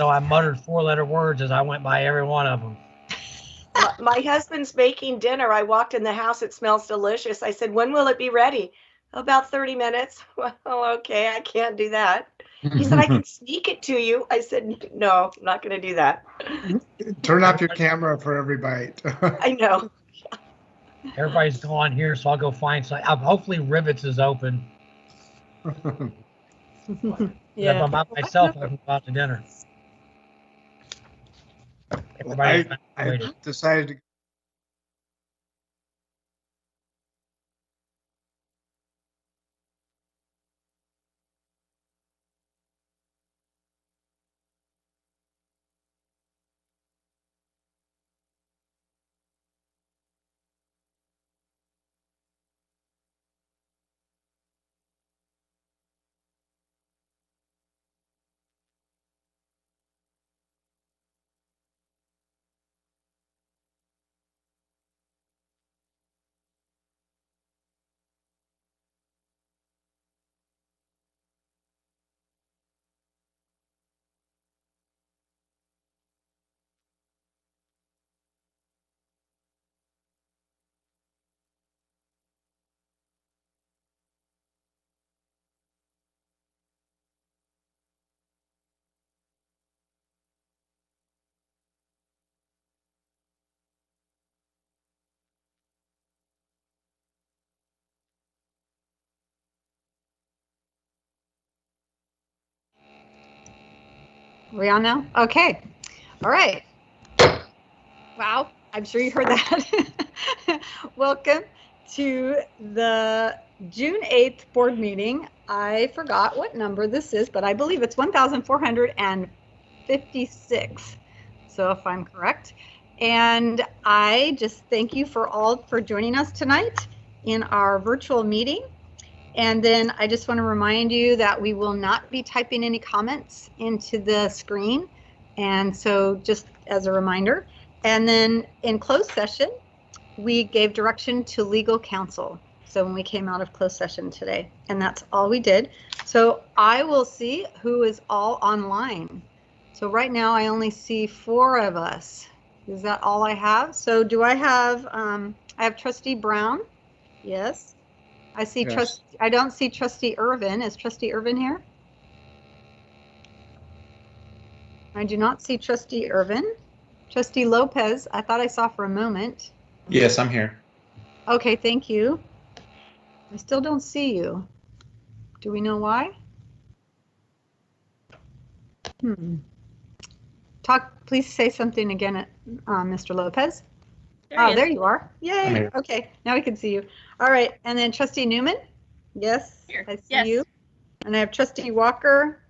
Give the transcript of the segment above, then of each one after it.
So I muttered 4-letter words as I went by every one of them. My husband's making dinner. I walked in the house. It smells delicious. I said, when will it be ready? About 30 minutes. Well, okay, I can't do that. He said, I can sneak it to you. I said, no, I'm not going to do that. Turn off your camera for every bite. I know. Everybody's gone here, so I'll go find some. Hopefully Rivets is open. If I'm by myself, I can go out to dinner. I decided to. We on now? Okay. All right. Wow. I'm sure you heard that. Welcome to the June 8th board meeting. I forgot what number this is, but I believe it's 1456. So if I'm correct. And I just thank you for joining us tonight in our virtual meeting. And then I just want to remind you that we will not be typing any comments into the screen. And so just as a reminder, and then in closed session, we gave direction to legal counsel. So when we came out of closed session today, and that's all we did. So I will see who is all online. So right now I only see 4 of us. Is that all I have? So do I have, I have Trustee Brown. Yes. I see yes. I don't see Trustee Irvin. Is Trustee Irvin here? I do not see Trustee Irvin. Trustee Lopez, I thought I saw for a moment. Yes, I'm here. Okay, thank you. I still don't see you. Do we know why? Please say something again, Mr. Lopez. There you are. Yay. Okay, now we can see you. All right, and then Trustee Newman. Yes, here. I see you. And I have Trustee Walker,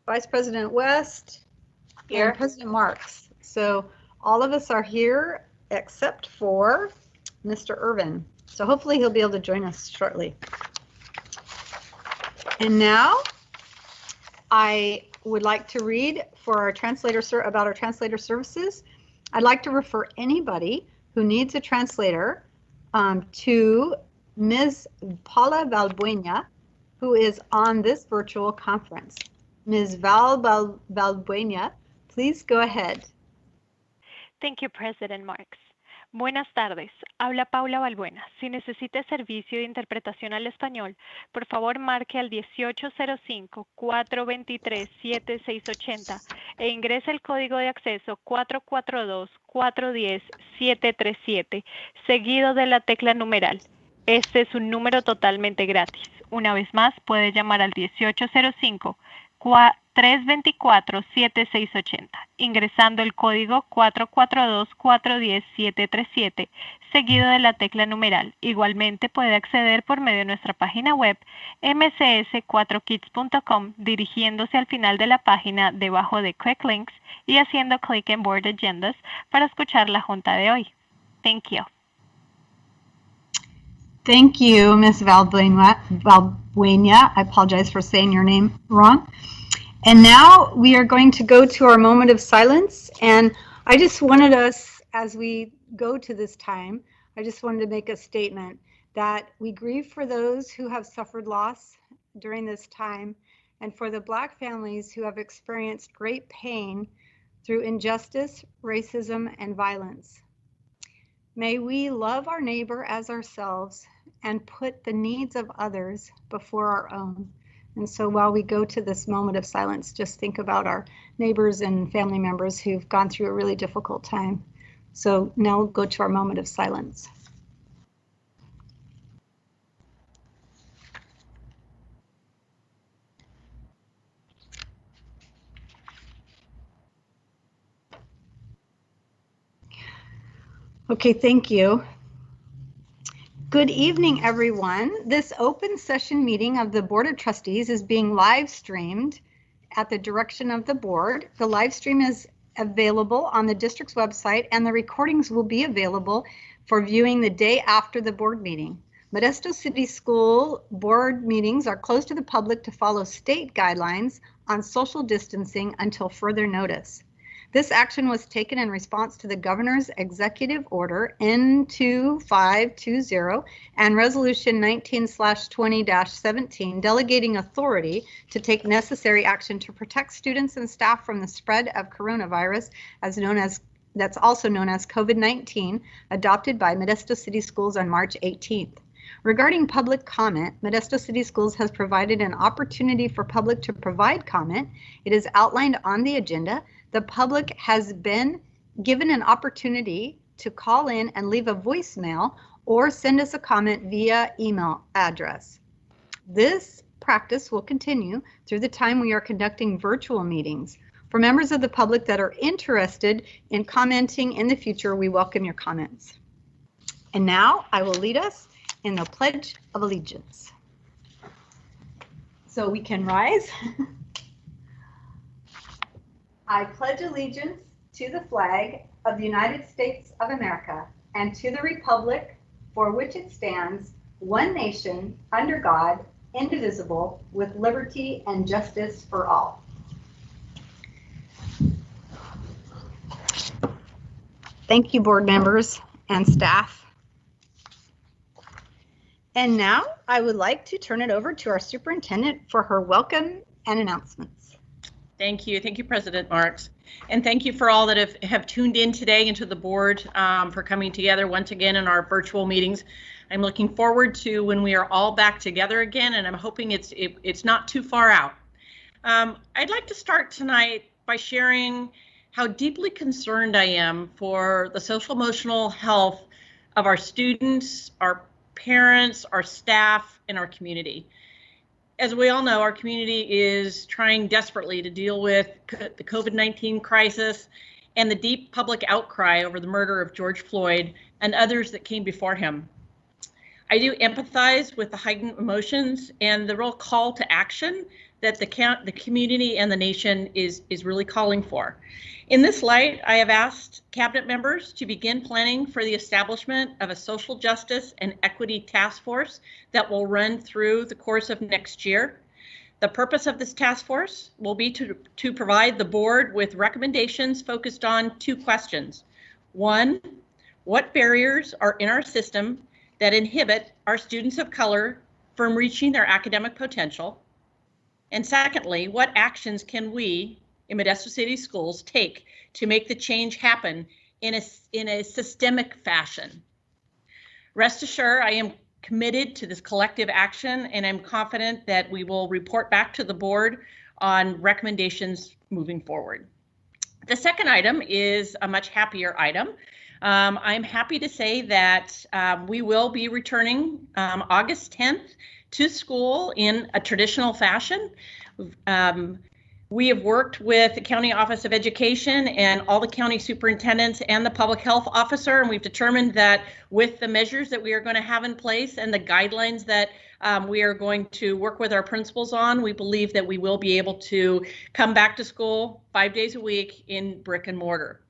Vice President West, here. And President Marks. So all of us are here except for Mr. Irvin. So hopefully he'll be able to join us shortly. And now I would like to read for our translator about our translator services. I'd like to refer anybody who needs a translator to Ms. Paula Valbuena, who is on this virtual conference. Ms. Valbuena, please go ahead. Thank you, President Marks. Buenas tardes, habla Paula Valbuena. Si necesita servicio de interpretación al español, por favor marque al 1805-423-7680 e ingrese el código de acceso 442-410-737, seguido de la tecla numeral. Este es un número totalmente gratis. Una vez más, puede llamar al 1805-324-7680, ingresando el código 442-410-737, seguido de la tecla numeral. Igualmente puede acceder por medio de nuestra página web mcs4kids.com, dirigiéndose al final de la página debajo de Quick Links y haciendo clic en Board Agendas para escuchar la junta de hoy. Thank you. Thank you, Ms. Valbuena. I apologize for saying your name wrong. And now we are going to go to our moment of silence. And I just wanted us, as we go to this time, I just wanted to make a statement that we grieve for those who have suffered loss during this time, and for the Black families who have experienced great pain through injustice, racism, and violence. May we love our neighbor as ourselves and put the needs of others before our own. And so while we go to this moment of silence, just think about our neighbors and family members who've gone through a really difficult time. So now we'll go to our moment of silence. Okay, thank you. Good evening, everyone. This open session meeting of the Board of Trustees is being live streamed at the direction of the board. The live stream is available on the district's website, and the recordings will be available for viewing the day after the board meeting. Modesto City School board meetings are closed to the public to follow state guidelines on social distancing until further notice. This action was taken in response to the Governor's Executive Order N2520 and Resolution 19/20-17 delegating authority to take necessary action to protect students and staff from the spread of coronavirus, that's also known as COVID-19, adopted by Modesto City Schools on March 18th. Regarding public comment, Modesto City Schools has provided an opportunity for public to provide comment. It is outlined on the agenda. The public has been given an opportunity to call in and leave a voicemail or send us a comment via email address. This practice will continue through the time we are conducting virtual meetings. For members of the public that are interested in commenting in the future, we welcome your comments. And now I will lead us in the Pledge of Allegiance. So we can rise. I pledge allegiance to the flag of the United States of America and to the republic for which it stands, one nation, under God, indivisible, with liberty and justice for all. Thank you, board members and staff. And now I would like to turn it over to our superintendent for her welcome and announcements. Thank you. Thank you, President Marks. And thank you for all that have tuned in today into the board for coming together once again in our virtual meetings. I'm looking forward to when we are all back together again, and I'm hoping it's not too far out. I'd like to start tonight by sharing how deeply concerned I am for the social emotional health of our students, our parents, our staff, and our community. As we all know, our community is trying desperately to deal with the COVID-19 crisis and the deep public outcry over the murder of George Floyd and others that came before him. I do empathize with the heightened emotions and the real call to action that the community and the nation is really calling for. In this light, I have asked cabinet members to begin planning for the establishment of a social justice and equity task force that will run through the course of next year. The purpose of this task force will be to provide the board with recommendations focused on two questions. One, what barriers are in our system that inhibit our students of color from reaching their academic potential? And secondly, what actions can we in Modesto City Schools take to make the change happen in a systemic fashion? Rest assured, I am committed to this collective action, and I'm confident that we will report back to the board on recommendations moving forward. The second item is a much happier item. I'm happy to say that we will be returning August 10th to school in a traditional fashion. We have worked with the County Office of Education and all the county superintendents and the public health officer, and we've determined that with the measures that we are going to have in place and the guidelines that we are going to work with our principals on, we believe that we will be able to come back to school 5 days a week in brick and mortar.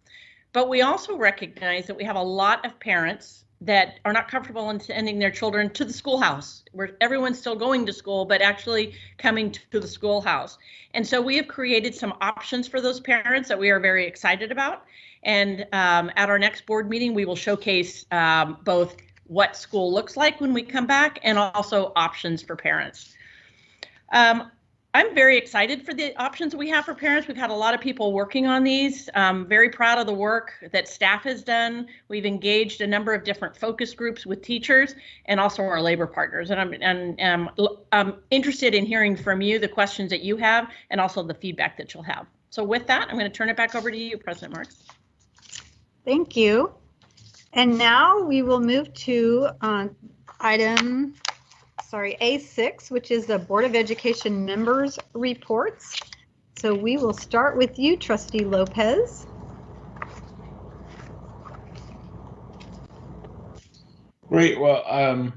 But we also recognize that we have a lot of parents that are not comfortable in sending their children to the schoolhouse, where everyone's still going to school, but actually coming to the schoolhouse. And so we have created some options for those parents that we are very excited about. And at our next board meeting, we will showcase both what school looks like when we come back and also options for parents. I'm very excited for the options we have for parents. We've had a lot of people working on these. Very proud of the work that staff has done. We've engaged a number of different focus groups with teachers and also our labor partners. And I'm interested in hearing from you the questions that you have and also the feedback that you'll have. So with that, I'm going to turn it back over to you, President Marks. Thank you. And now we will move to A6, which is the Board of Education members reports. So we will start with you, Trustee Lopez. Great. Well,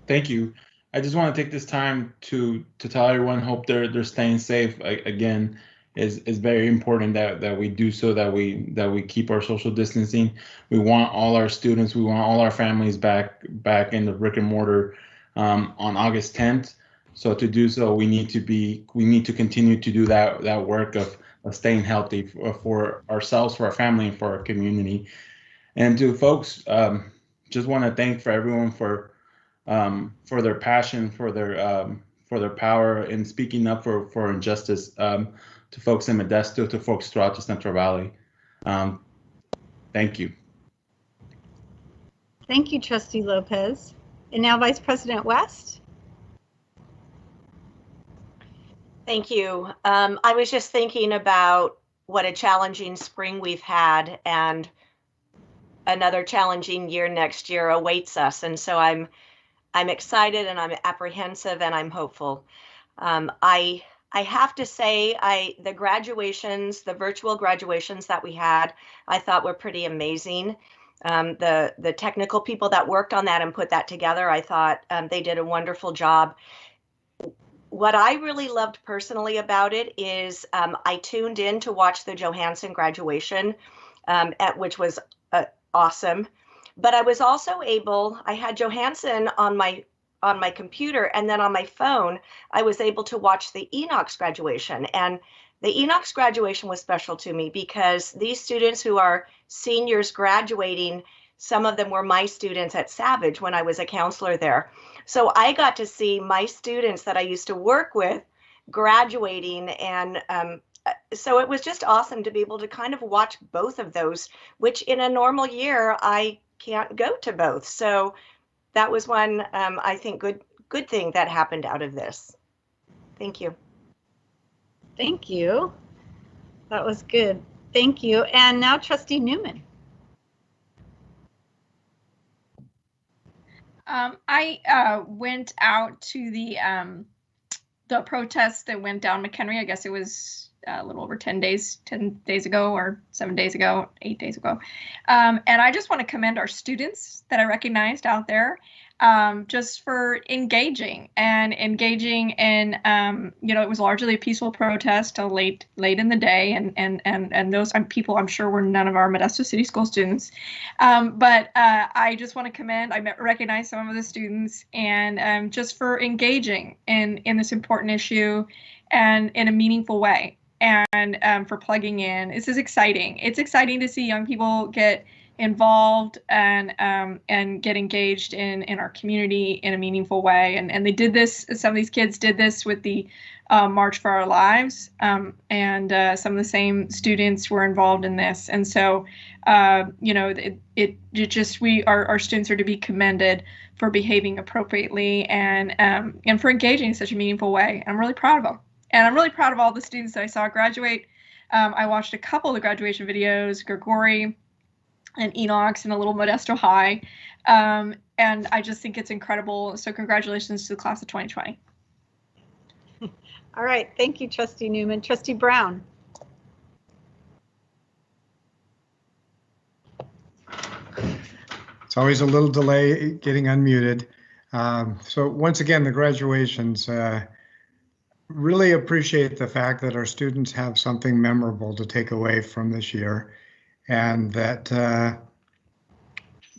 thank you. I just want to take this time to tell everyone, hope they're staying safe. Again, is very important that we do so, that we keep our social distancing. We want all our students, we want all our families back in the brick and mortar on August 10th. So to do so, we need to continue to do that work of staying healthy for ourselves, for our family, and for our community. And to folks, just want to thank for everyone for their passion, for their power in speaking up for injustice, to folks in Modesto, to folks throughout the Central Valley. Thank you. Thank you, Trustee Lopez. And now Vice President West. Thank you. I was just thinking about what a challenging spring we've had, and another challenging year next year awaits us. And so I'm excited, and I'm apprehensive, and I'm hopeful. I have to say, the graduations, the virtual graduations that we had, I thought were pretty amazing. The technical people that worked on that and put that together, I thought they did a wonderful job. What I really loved personally about it is I tuned in to watch the Johansson graduation, which was awesome. But I was also I had Johansson on my computer, and then on my phone, I was able to watch the Enoch's graduation. And the Enoch's graduation was special to me because these students who are seniors graduating, some of them were my students at Savage when I was a counselor there. So I got to see my students that I used to work with graduating, and so it was just awesome to be able to kind of watch both of those, which in a normal year, I can't go to both. So that was one, I think, good thing that happened out of this. Thank you. Thank you. That was good. Thank you. And now Trustee Newman. I went out to the protest that went down McHenry. I guess it was a little over 10 days ago, or 7 days ago, 8 days ago. And I just want to commend our students that I recognized out there, just for engaging in, it was largely a peaceful protest till late in the day. And those people, I'm sure, were none of our Modesto City School students. But I just want to commend, I recognize some of the students, and just for engaging in this important issue and in a meaningful way. And for plugging in. This is exciting. It's exciting to see young people get involved and get engaged in our community in a meaningful way. And they did this, some of these kids did this with the March for Our Lives, and some of the same students were involved in this. And so, our students are to be commended for behaving appropriately and for engaging in such a meaningful way. I'm really proud of them. And I'm really proud of all the students that I saw graduate. I watched a couple of the graduation videos, Gregory and Enoch's, and a little Modesto High. And I just think it's incredible. So congratulations to the class of 2020. All right. Thank you, Trustee Newman. Trustee Brown. It's always a little delay getting unmuted. So once again, the graduations, really appreciate the fact that our students have something memorable to take away from this year, and that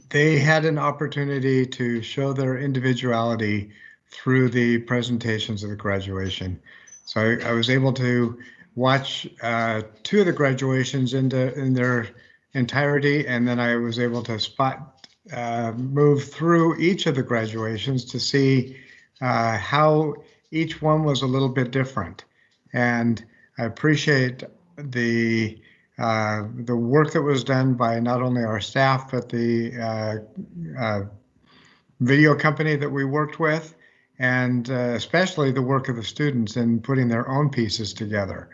they had an opportunity to show their individuality through the presentations of the graduation. So I was able to watch 2 of the graduations in their entirety, and then I was able to move through each of the graduations to see how each one was a little bit different. And I appreciate the work that was done by not only our staff, but the video company that we worked with, and especially the work of the students in putting their own pieces together.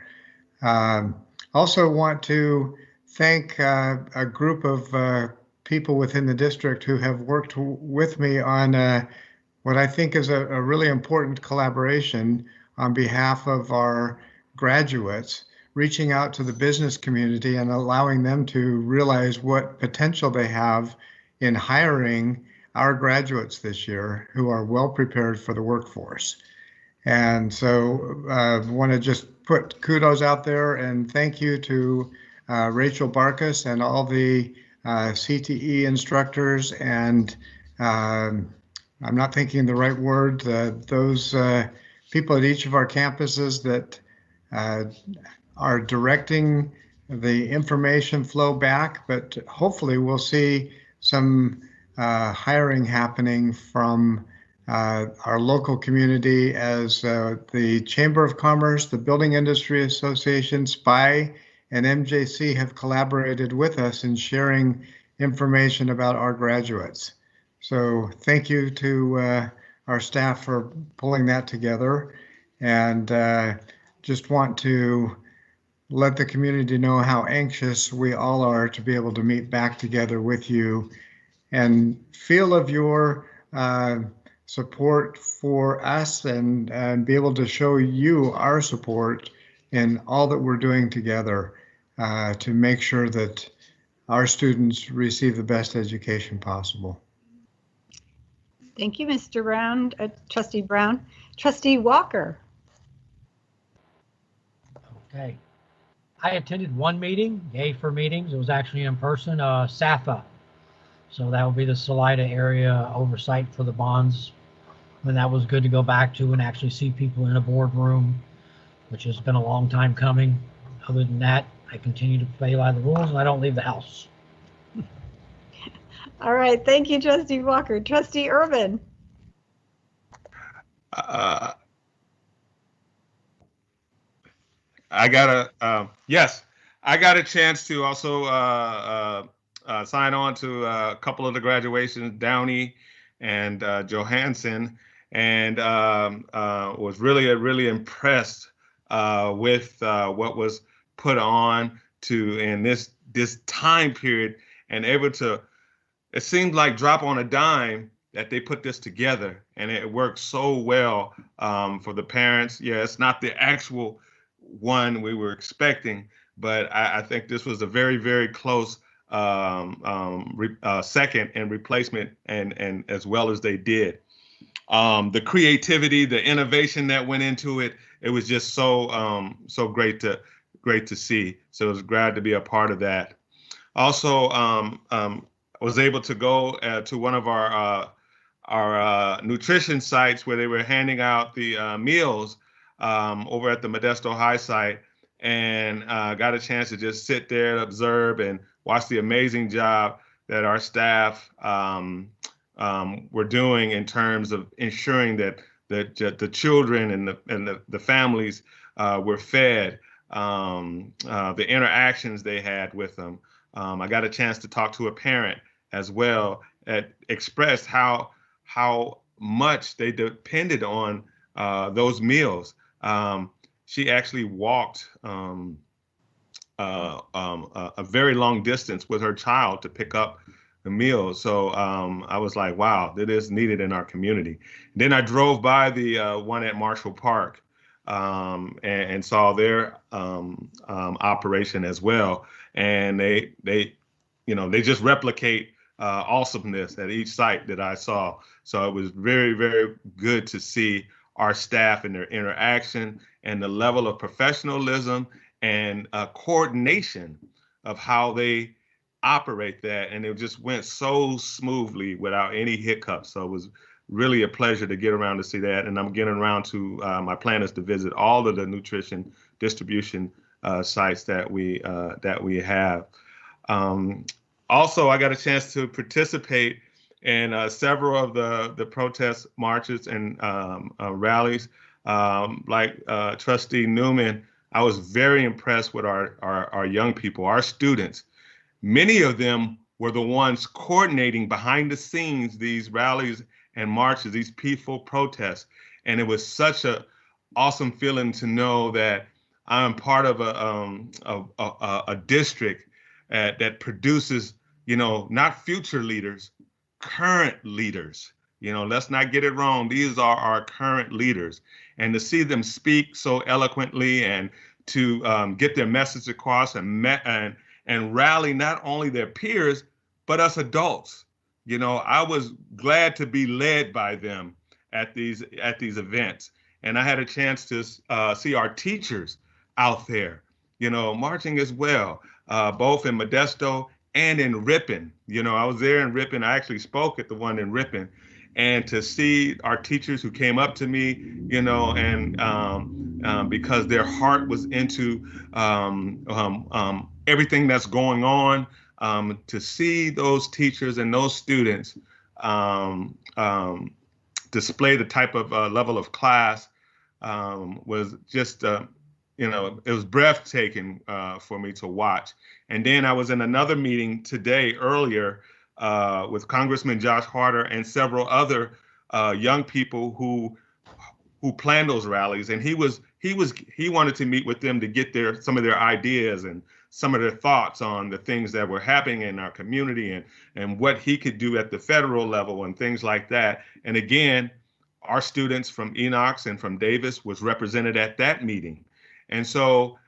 Also want to thank a group of people within the district who have worked with me on what I think is a really important collaboration on behalf of our graduates, reaching out to the business community and allowing them to realize what potential they have in hiring our graduates this year who are well prepared for the workforce. And so I want to just put kudos out there and thank you to Rachel Barkas and all the CTE instructors and I'm not thinking the right word, those people at each of our campuses that are directing the information flow back, but hopefully we'll see some hiring happening from our local community as the Chamber of Commerce, the Building Industry Association, SPY, and MJC have collaborated with us in sharing information about our graduates. So thank you to our staff for pulling that together, and just want to let the community know how anxious we all are to be able to meet back together with you and feel of your support for us and be able to show you our support in all that we're doing together to make sure that our students receive the best education possible. Thank you, Mr. Brown, Trustee Brown. Trustee Walker. Okay. I attended one meeting, yay for meetings. It was actually in person, SAFA. So that will be the Salida area oversight for the bonds. And that was good to go back to and actually see people in a boardroom, which has been a long time coming. Other than that, I continue to play by the rules and I don't leave the house. All right, thank you, Trustee Walker. Trustee Urban. I got a chance to also sign on to a couple of the graduations, Downey and Johansson, and was really impressed with what was put on in this time period, and able to, it seemed like drop on a dime that they put this together, and it worked so well for the parents. Yeah, it's not the actual one we were expecting, but I think this was a very close second and replacement, and as well as they did. The creativity, the innovation that went into it, it was just so great to see. So I was glad to be a part of that. Also, I was able to go to one of our nutrition sites where they were handing out the meals over at the Modesto High site, and got a chance to just sit there and observe and watch the amazing job that our staff were doing in terms of ensuring that the children and the families were fed, the interactions they had with them. I got a chance to talk to a parent as well that expressed how much they depended on those meals. She actually walked a very long distance with her child to pick up the meals. So I was like, wow, that is needed in our community. Then I drove by the one at Marshall Park and saw their operation as well. And they just replicate awesomeness at each site that I saw. So it was very good to see our staff and their interaction and the level of professionalism and coordination of how they operate that. And it just went so smoothly without any hiccups. So it was really a pleasure to get around to see that. And I'm getting around to, my plan is to visit all of the nutrition distribution sites that we have. Also, I got a chance to participate in several of the protest marches and rallies. Like Trustee Newman, I was very impressed with our young people, our students. Many of them were the ones coordinating behind the scenes these rallies and marches, these peaceful protests. And it was such a awesome feeling to know that I'm part of a district that produces, not future leaders, current leaders. Let's not get it wrong. These are our current leaders. And to see them speak so eloquently and to get their message across and rally not only their peers, but us adults. I was glad to be led by them at these events. And I had a chance to see our teachers out there, marching as well, both in Modesto and in Ripon. I was there in Ripon. I actually spoke at the one in Ripon. And to see our teachers who came up to me, and because their heart was into everything that's going on, to see those teachers and those students display the type of level of class was just, it was breathtaking for me to watch. And then I was in another meeting today earlier with Congressman Josh Harder and several other young people who planned those rallies, and he wanted to meet with them to get some of their ideas and some of their thoughts on the things that were happening in our community and what he could do at the federal level and things like that. And again, our students from Enox and from Davis was represented at that meeting. And so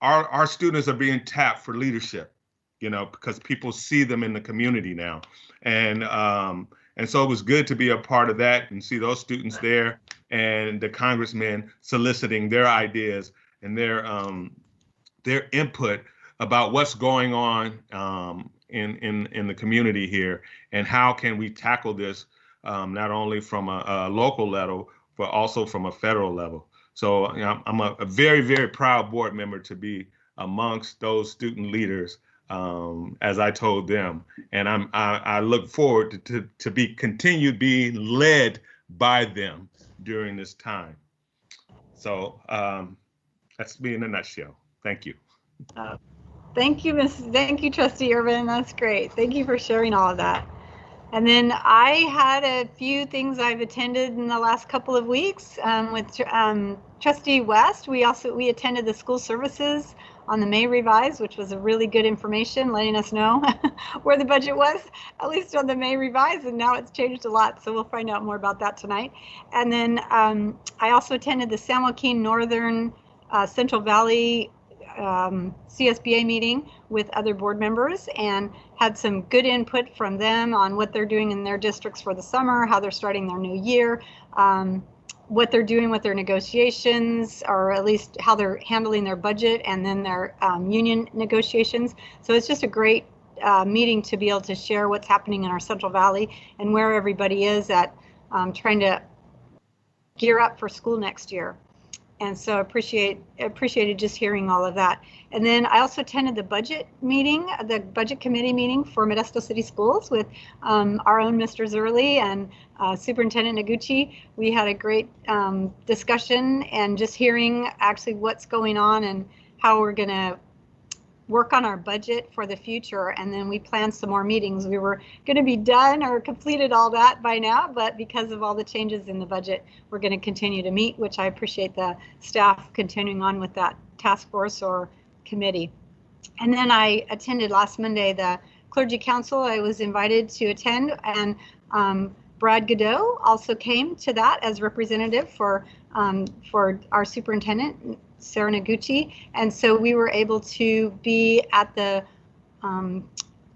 our students are being tapped for leadership, because people see them in the community now. And so it was good to be a part of that and see those students there and the congressmen soliciting their ideas and their input about what's going on in the community here and how can we tackle this not only from a local level, but also from a federal level. So I'm a very, very proud board member to be amongst those student leaders, as I told them, and I look forward to be continued being led by them during this time. So that's me in a nutshell. Thank you. Thank you, Trustee Irvin. That's great. Thank you for sharing all of that. And then I had a few things I've attended in the last couple of weeks with Trustee West. We attended the school services on the May revise, which was a really good information, letting us know where the budget was, at least on the May revise, and now it's changed a lot, so we'll find out more about that tonight. And then I also attended the San Joaquin Northern Central Valley CSBA meeting with other board members and had some good input from them on what they're doing in their districts for the summer, how they're starting their new year, what they're doing with their negotiations, or at least how they're handling their budget and then their union negotiations. So it's just a great meeting to be able to share what's happening in our Central Valley and where everybody is at trying to gear up for school next year. And so appreciated just hearing all of that. And then I also attended the budget meeting, the budget committee meeting for Modesto City Schools with our own Mr. Zerly and Superintendent Noguchi. We had a great discussion and just hearing actually what's going on and how we're going to work on our budget for the future. And then we planned some more meetings. We were going to be done or completed all that by now, but because of all the changes in the budget, we're going to continue to meet, which I appreciate the staff continuing on with that task force or committee. And then I attended last Monday the Clergy Council. I was invited to attend, and Brad Godot also came to that as representative for our superintendent, Sarah Noguchi. And so we were able to be at the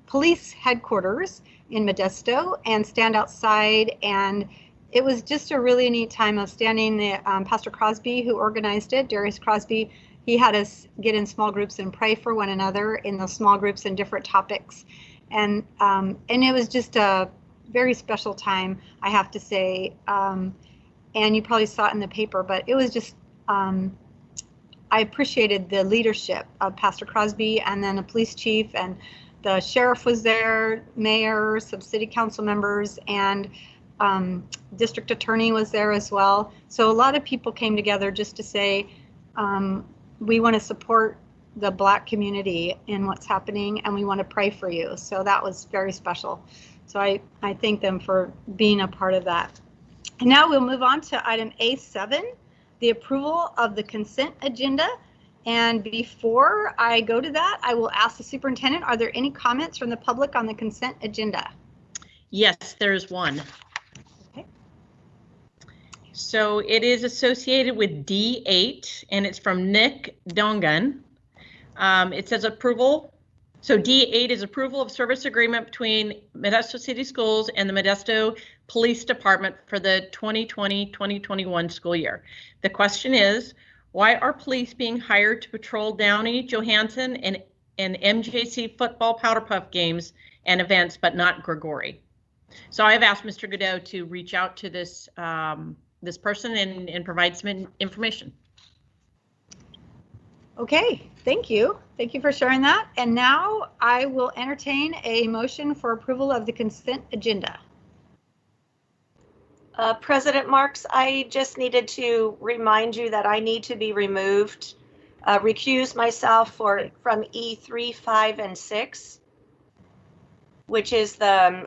police headquarters in Modesto and stand outside, and it was just a really neat time of standing. Pastor Crosby, who organized it, Darius Crosby, he had us get in small groups and pray for one another in those small groups and different topics, and it was just a very special time, I have to say, and you probably saw it in the paper, but it was just I appreciated the leadership of Pastor Crosby and then a police chief, and the sheriff was there, mayor, some city council members, and district attorney was there as well. So a lot of people came together just to say, we want to support the Black community in what's happening, and we want to pray for you. So that was very special. So I thank them for being a part of that. And now we'll move on to item A7, the approval of the consent agenda. And before I go to that, I will ask the superintendent, are there any comments from the public on the consent agenda? Yes, there's one. Okay. So it is associated with D8, and it's from Nick Dongan. It says approval. So D8 is approval of service agreement between Modesto City Schools and the Modesto Police Department for the 2020-2021 school year. The question is, why are police being hired to patrol Downey, Johansson, and MJC football powder puff games and events, but not Gregory? So I've asked Mr. Godot to reach out to this this person and provide some information. Okay, thank you. Thank you for sharing that. And now I will entertain a motion for approval of the consent agenda. President Marks, I just needed to remind you that I need to be removed, recuse myself from E3, 5, and 6, which is the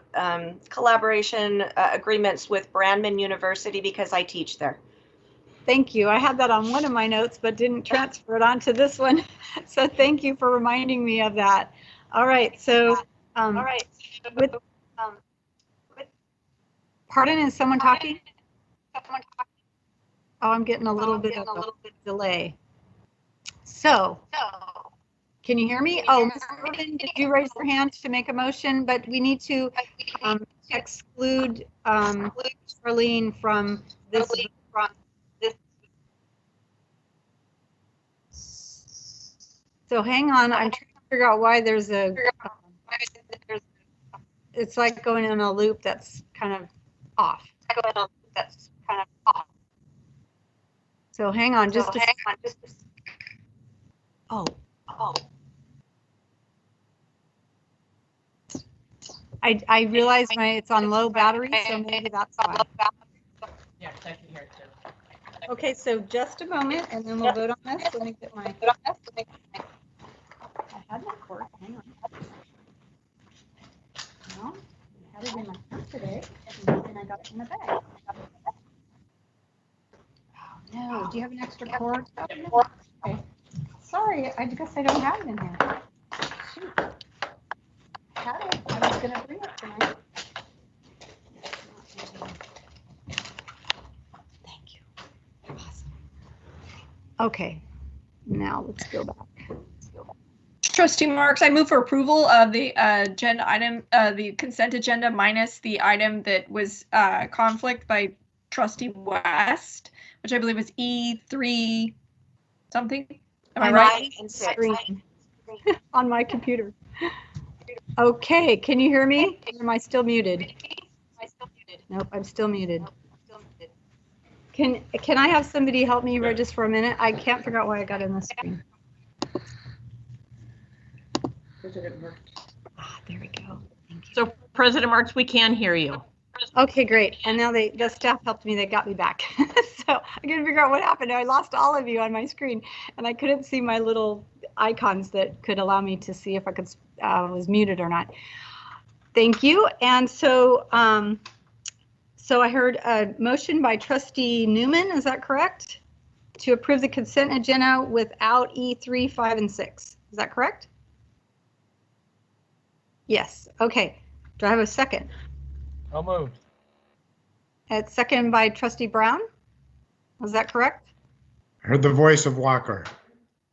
collaboration agreements with Brandman University, because I teach there. Thank you. I had that on one of my notes, but didn't transfer it onto this one. So thank you for reminding me of that. All right. So, pardon, is someone talking? Oh, I'm getting a little bit of a delay. So, can you hear me? Oh, Ms. Irvin, did you raise your hand to make a motion? But we need to exclude Charlene from this. So hang on, I'm trying to figure out why there's a, it's like going in a loop that's kind of off. So hang on, just a second. Oh. I realize it's on low battery, so maybe that's why. Yeah, I can hear it too. Okay, so just a moment, and then we'll vote on this. Let me get my. I had my cord. Hang on. No, I had it in my purse today, and I got it in the bag. Oh no! Do you have an extra cord? Okay. Sorry, I guess I don't have it in here. Shoot. I had it. I was gonna bring it tonight. Okay, now let's go back. Trustee Marks, I move for approval of the agenda item, the consent agenda minus the item that was conflict by Trustee West, which I believe was E3 something. Am I right? On my computer. Okay, can you hear me? Or am I still muted? Nope, I'm still muted. Can I have somebody help me just for a minute? I can't figure out why I got in the screen. There we go. Thank you. So President Marks, we can hear you. Okay, great. And now the staff helped me. They got me back. So I couldn't figure out what happened. I lost all of you on my screen, and I couldn't see my little icons that could allow me to see if I could was muted or not. Thank you. And so. So I heard a motion by Trustee Newman, is that correct? To approve the consent agenda without E3, 5, and 6. Is that correct? Yes. Okay. Do I have a second? So moved. It's second by Trustee Brown. Was that correct? I heard the voice of Walker.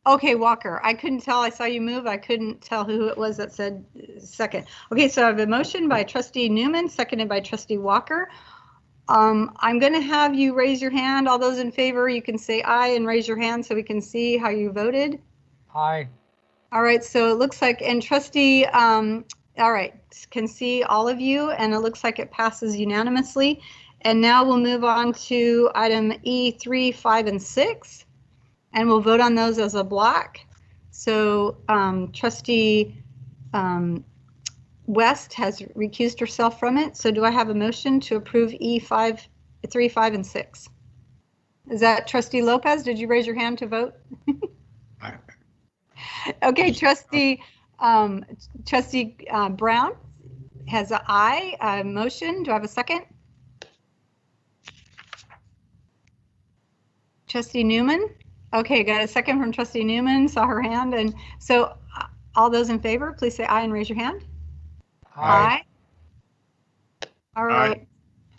Okay, Walker. I couldn't tell. I saw you move. I couldn't tell who it was that said second. Okay, so I have a motion by Trustee Newman, seconded by Trustee Walker. I'm going to have you raise your hand. All those in favor, you can say aye and raise your hand so we can see how you voted. Aye. All right, so it looks like, and Trustee, all right, can see all of you, and it looks like it passes unanimously. And now we'll move on to item E3, 5, and 6, and we'll vote on those as a block. So Trustee West has recused herself from it. So do I have a motion to approve E5, 3, 5, and 6? Is that Trustee Lopez? Did you raise your hand to vote? Okay, Trustee Brown has an aye motion. Do I have a second? Trustee Newman? Okay, got a second from Trustee Newman, saw her hand. And so all those in favor, please say aye and raise your hand. Aye. All right. Aye.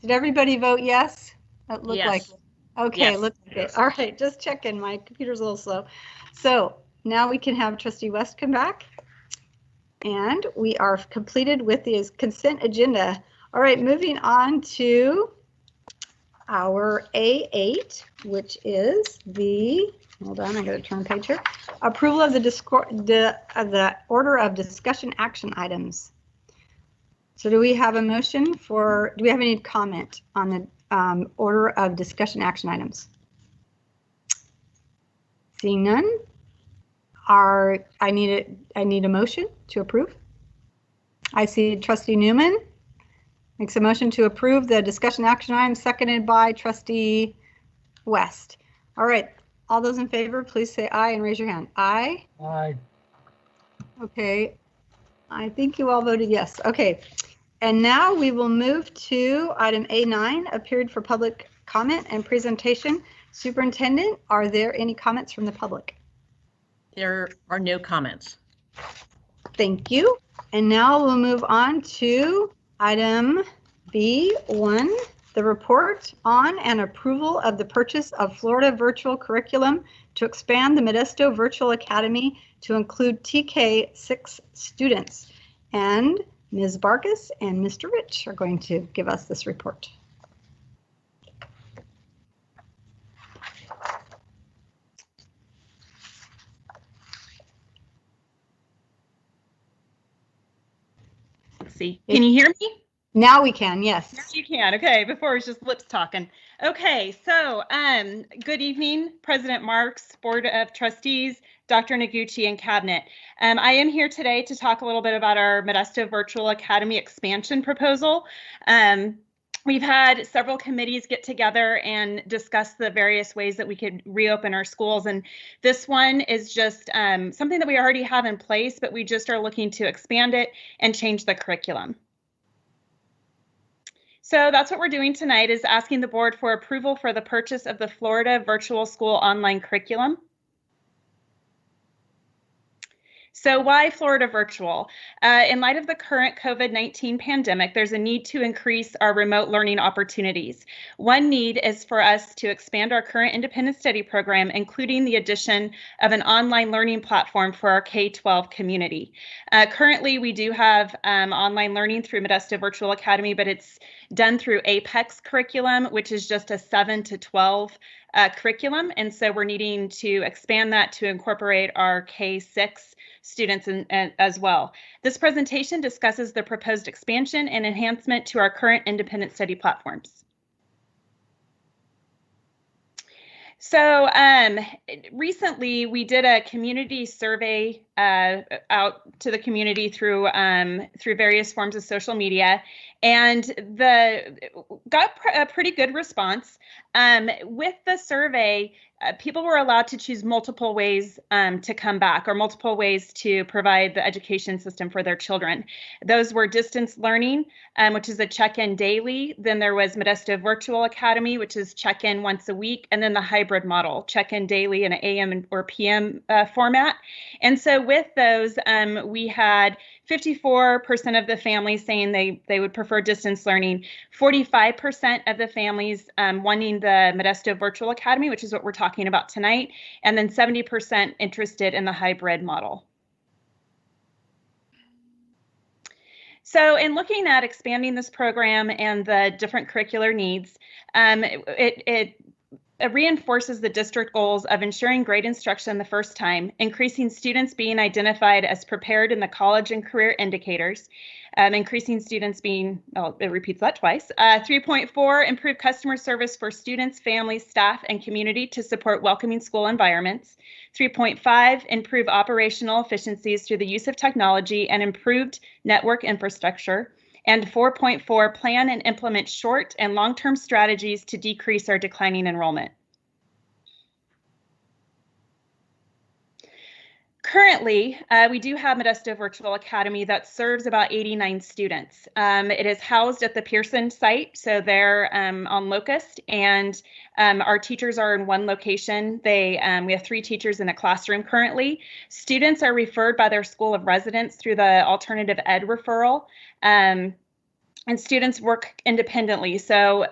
Did everybody vote yes? That looked yes. like it. Okay, yes. Look like it. All right, just checking. My computer's a little slow. So now we can have Trustee West come back. And we are completed with the consent agenda. All right, moving on to our A8, which is the, hold on, I got to turn the page here. Approval of the order of discussion action items. So do we have a motion for, do we have any comment on the order of discussion action items? Seeing none, I need a motion to approve. I see Trustee Newman makes a motion to approve the discussion action item, seconded by Trustee West. All right, all those in favor, please say aye and raise your hand. Aye. Aye. Okay, I think you all voted yes. Okay, and now we will move to item A9, a period for public comment and presentation. Superintendent, are there any comments from the public? There are no comments. Thank you. And now we'll move on to item B1, the report on and approval of the purchase of Florida virtual curriculum to expand the Modesto Virtual Academy to include TK6 students. And Ms. Barkas and Mr. Rich are going to give us this report. See, can you hear me? Now we can, yes. Yes, you can. Okay, before it was just lips talking. Okay, so good evening, President Marks, Board of Trustees, Dr. Noguchi, and Cabinet. I am here today to talk a little bit about our Modesto Virtual Academy expansion proposal. We've had several committees get together and discuss the various ways that we could reopen our schools. And this one is just something that we already have in place, but we just are looking to expand it and change the curriculum. So that's what we're doing tonight, is asking the board for approval for the purchase of the Florida Virtual School online curriculum. So why Florida Virtual? In light of the current COVID-19 pandemic, there's a need to increase our remote learning opportunities. One need is for us to expand our current independent study program, including the addition of an online learning platform for our K-12 community. Currently, we do have online learning through Modesto Virtual Academy, but it's done through Apex curriculum, which is just a 7 to 12 curriculum. And so we're needing to expand that to incorporate our K-6 students as well. This presentation discusses the proposed expansion and enhancement to our current independent study platforms. So recently we did a community survey out to the community through various forms of social media, and got a pretty good response. With the survey, people were allowed to choose multiple ways to come back, or multiple ways to provide the education system for their children. Those were distance learning, which is a check-in daily. Then there was Modesto Virtual Academy, which is check-in once a week, and then the hybrid model, check-in daily in an AM or PM format. And so with those, we had 54% of the families saying they would prefer distance learning, 45% of the families wanting the Modesto Virtual Academy, which is what we're talking about tonight, and then 70% interested in the hybrid model. So in looking at expanding this program and the different curricular needs, reinforces the district goals of ensuring great instruction the first time, increasing students being identified as prepared in the college and career indicators, increasing students being, oh, it repeats that twice. 3.4, improve customer service for students, families, staff, and community to support welcoming school environments. 3.5, improve operational efficiencies through the use of technology and improved network infrastructure. And 4.4, plan and implement short and long-term strategies to decrease our declining enrollment. Currently, we do have Modesto Virtual Academy that serves about 89 students. It is housed at the Pearson site, so they're on Locust, and our teachers are in one location. We have 3 teachers in a classroom currently. Students are referred by their school of residence through the alternative ed referral. And students work independently. So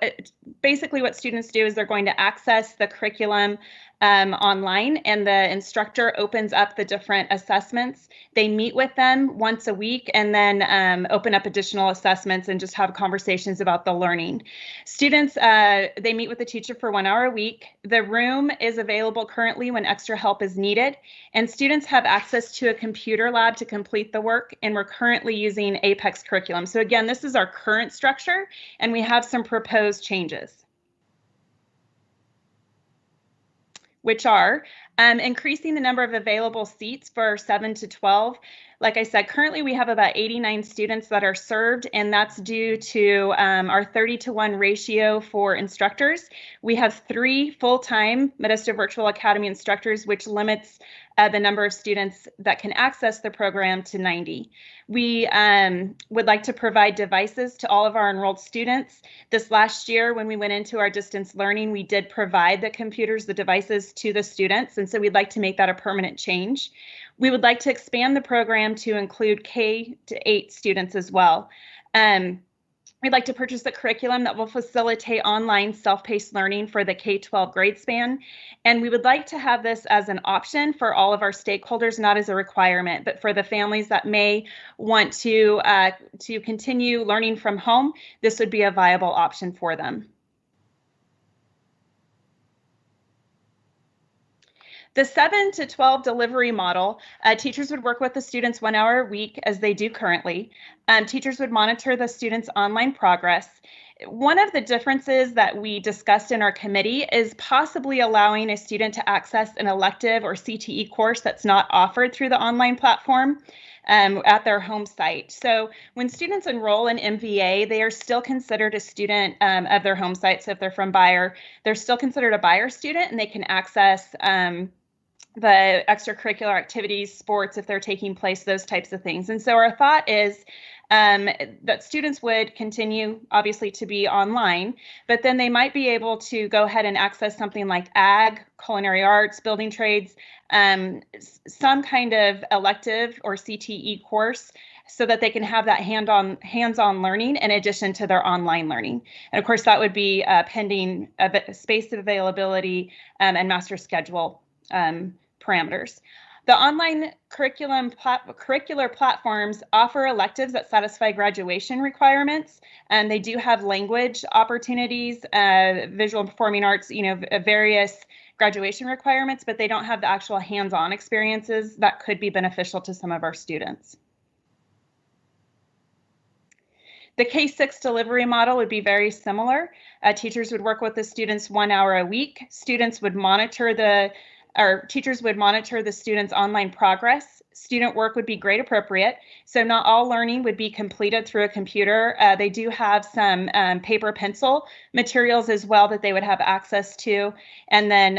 basically what students do is they're going to access the curriculum online, and the instructor opens up the different assessments. They meet with them once a week and then open up additional assessments and just have conversations about the learning. Students, they meet with the teacher for 1 hour a week. The room is available currently when extra help is needed, and students have access to a computer lab to complete the work, and we're currently using Apex curriculum. So again, this is our current structure, and we have some proposed changes, which are increasing the number of available seats for 7 to 12. Like I said, currently we have about 89 students that are served, and that's due to our 30-to-1 ratio for instructors. We have 3 full-time Modesto Virtual Academy instructors, which limits the number of students that can access the program to 90. We would like to provide devices to all of our enrolled students. This last year, when we went into our distance learning, we did provide the computers, the devices to the students, and so we'd like to make that a permanent change. We would like to expand the program to include K-8 students as well. We'd like to purchase a curriculum that will facilitate online self-paced learning for the K-12 grade span. And we would like to have this as an option for all of our stakeholders, not as a requirement, but for the families that may want to continue learning from home, this would be a viable option for them. The 7 to 12 delivery model, teachers would work with the students 1 hour a week as they do currently. Teachers would monitor the students' online progress. One of the differences that we discussed in our committee is possibly allowing a student to access an elective or CTE course that's not offered through the online platform at their home site. So when students enroll in MVA, they are still considered a student of their home site. So if they're from Bayer, they're still considered a Bayer student, and they can access the extracurricular activities, sports, if they're taking place, those types of things. And so our thought is that students would continue, obviously, to be online, but then they might be able to go ahead and access something like ag, culinary arts, building trades, some kind of elective or CTE course, so that they can have that hands-on learning in addition to their online learning. And of course, that would be pending space availability and master schedule parameters. The online curricular platforms offer electives that satisfy graduation requirements, and they do have language opportunities, visual and performing arts, various graduation requirements, but they don't have the actual hands-on experiences that could be beneficial to some of our students. The K-6 delivery model would be very similar. Teachers would work with the students 1 hour a week. Teachers would monitor the students' online progress. Student work would be grade appropriate, so not all learning would be completed through a computer. They do have some paper pencil materials as well that they would have access to, and then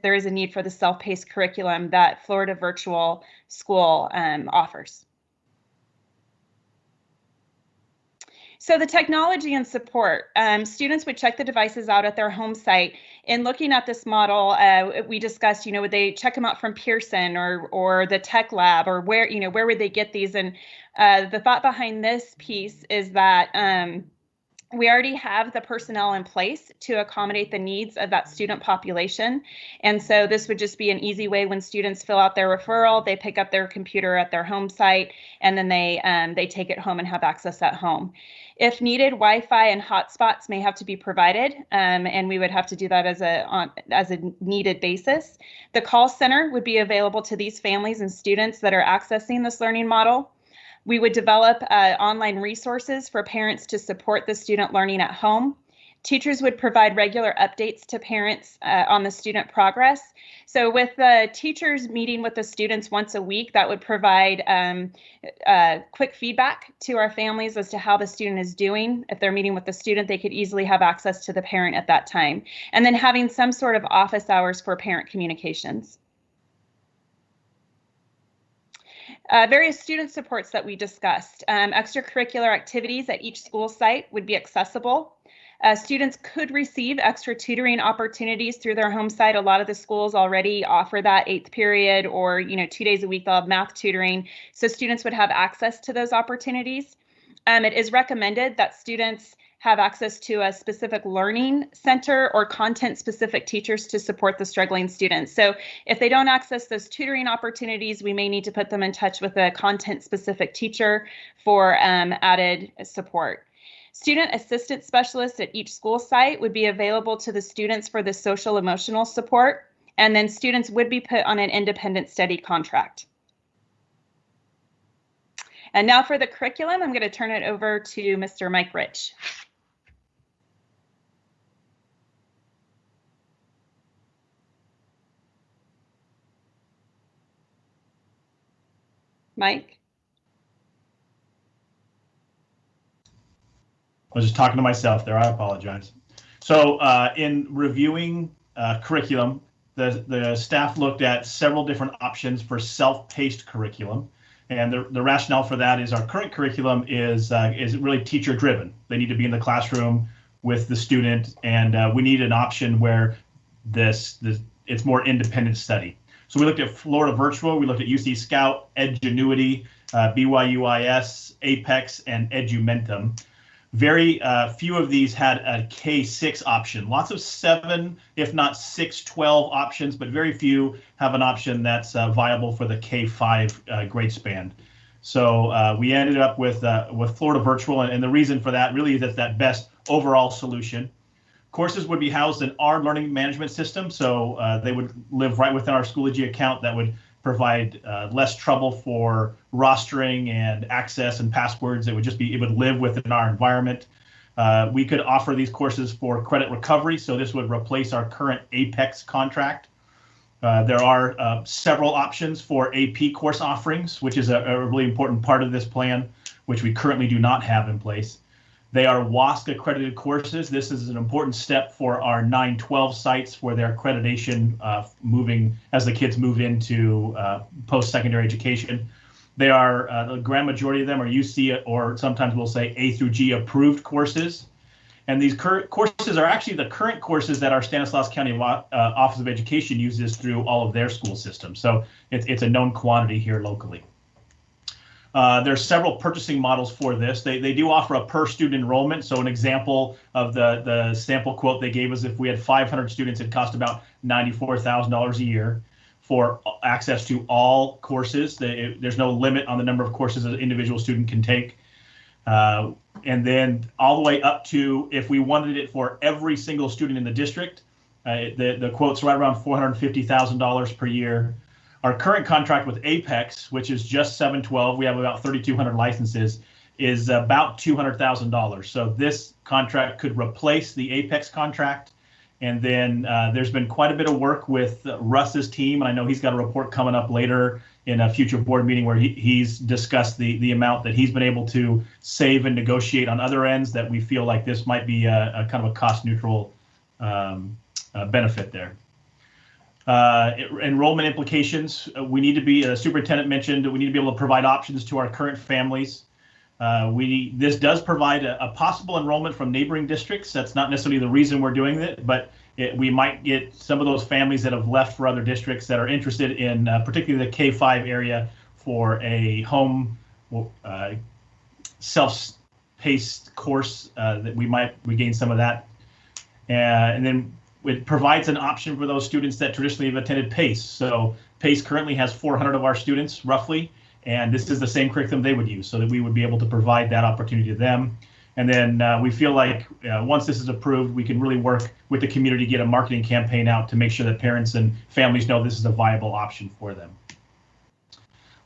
there is a need for the self-paced curriculum that Florida Virtual School offers. So the technology and support, students would check the devices out at their home site. In looking at this model, we discussed, would they check them out from Pearson or the tech lab, or where would they get these? And the thought behind this piece is that We already have the personnel in place to accommodate the needs of that student population. And so this would just be an easy way when students fill out their referral, they pick up their computer at their home site, and then they take it home and have access at home. If needed, Wi-Fi and hotspots may have to be provided, and we would have to do that as a needed basis. The call center would be available to these families and students that are accessing this learning model. We would develop online resources for parents to support the student learning at home. Teachers would provide regular updates to parents on the student progress. So with the teachers meeting with the students once a week, that would provide quick feedback to our families as to how the student is doing. If they're meeting with the student, they could easily have access to the parent at that time. And then having some sort of office hours for parent communications. Various student supports that we discussed. Extracurricular activities at each school site would be accessible. Students could receive extra tutoring opportunities through their home site. A lot of the schools already offer that 8th period, or 2 days a week they'll have math tutoring. So students would have access to those opportunities. It is recommended that students have access to a specific learning center or content-specific teachers to support the struggling students. So if they don't access those tutoring opportunities, we may need to put them in touch with a content-specific teacher for added support. Student assistance specialists at each school site would be available to the students for the social emotional support, and then students would be put on an independent study contract. And now for the curriculum, I'm going to turn it over to Mr. Mike Rich. Mike? I was just talking to myself there. I apologize. So in reviewing curriculum, the staff looked at several different options for self-paced curriculum. And the rationale for that is our current curriculum is really teacher-driven. They need to be in the classroom with the student, and we need an option where it's more independent study. So we looked at Florida Virtual, we looked at UC Scout, Edgenuity, BYUIS, Apex, and Edumentum. Very few of these had a K6 option. Lots of 7, if not 6, 12 options, but very few have an option that's viable for the K5 grade span. So we ended up with Florida Virtual, and the reason for that really is that best overall solution. Courses would be housed in our learning management system, so they would live right within our Schoology account. That would provide less trouble for rostering and access and passwords. It would live within our environment. We could offer these courses for credit recovery, so this would replace our current Apex contract. There are several options for AP course offerings, which is a really important part of this plan, which we currently do not have in place. They are WASC accredited courses. This is an important step for our 9-12 sites for their accreditation moving as the kids move into post-secondary education. They are, the grand majority of them are UC, or sometimes we'll say A through G approved courses. And these courses are actually the current courses that our Stanislaus County Office of Education uses through all of their school systems. So it's a known quantity here locally. There's several purchasing models for this. They do offer a per student enrollment. So an example of the sample quote they gave us, if we had 500 students, it cost about $94,000 a year for access to all courses. There's no limit on the number of courses an individual student can take. And then all the way up to, if we wanted it for every single student in the district, the quote's right around $450,000 per year. Our current contract with Apex, which is just 712, we have about 3,200 licenses, is about $200,000. So this contract could replace the Apex contract. And then there's been quite a bit of work with Russ's team, and I know he's got a report coming up later in a future board meeting where he's discussed the amount that he's been able to save and negotiate on other ends, that we feel like this might be a kind of a cost neutral benefit there. Enrollment implications, we need to be, the superintendent mentioned, we need to be able to provide options to our current families. This does provide a possible enrollment from neighboring districts. That's not necessarily the reason we're doing it, but we might get some of those families that have left for other districts that are interested in particularly the K5 area for a home PACE course that we might regain some of that. And then it provides an option for those students that traditionally have attended PACE. So PACE currently has 400 of our students roughly, and this is the same curriculum they would use, so that we would be able to provide that opportunity to them. And then we feel like once this is approved, we can really work with the community to get a marketing campaign out to make sure that parents and families know this is a viable option for them.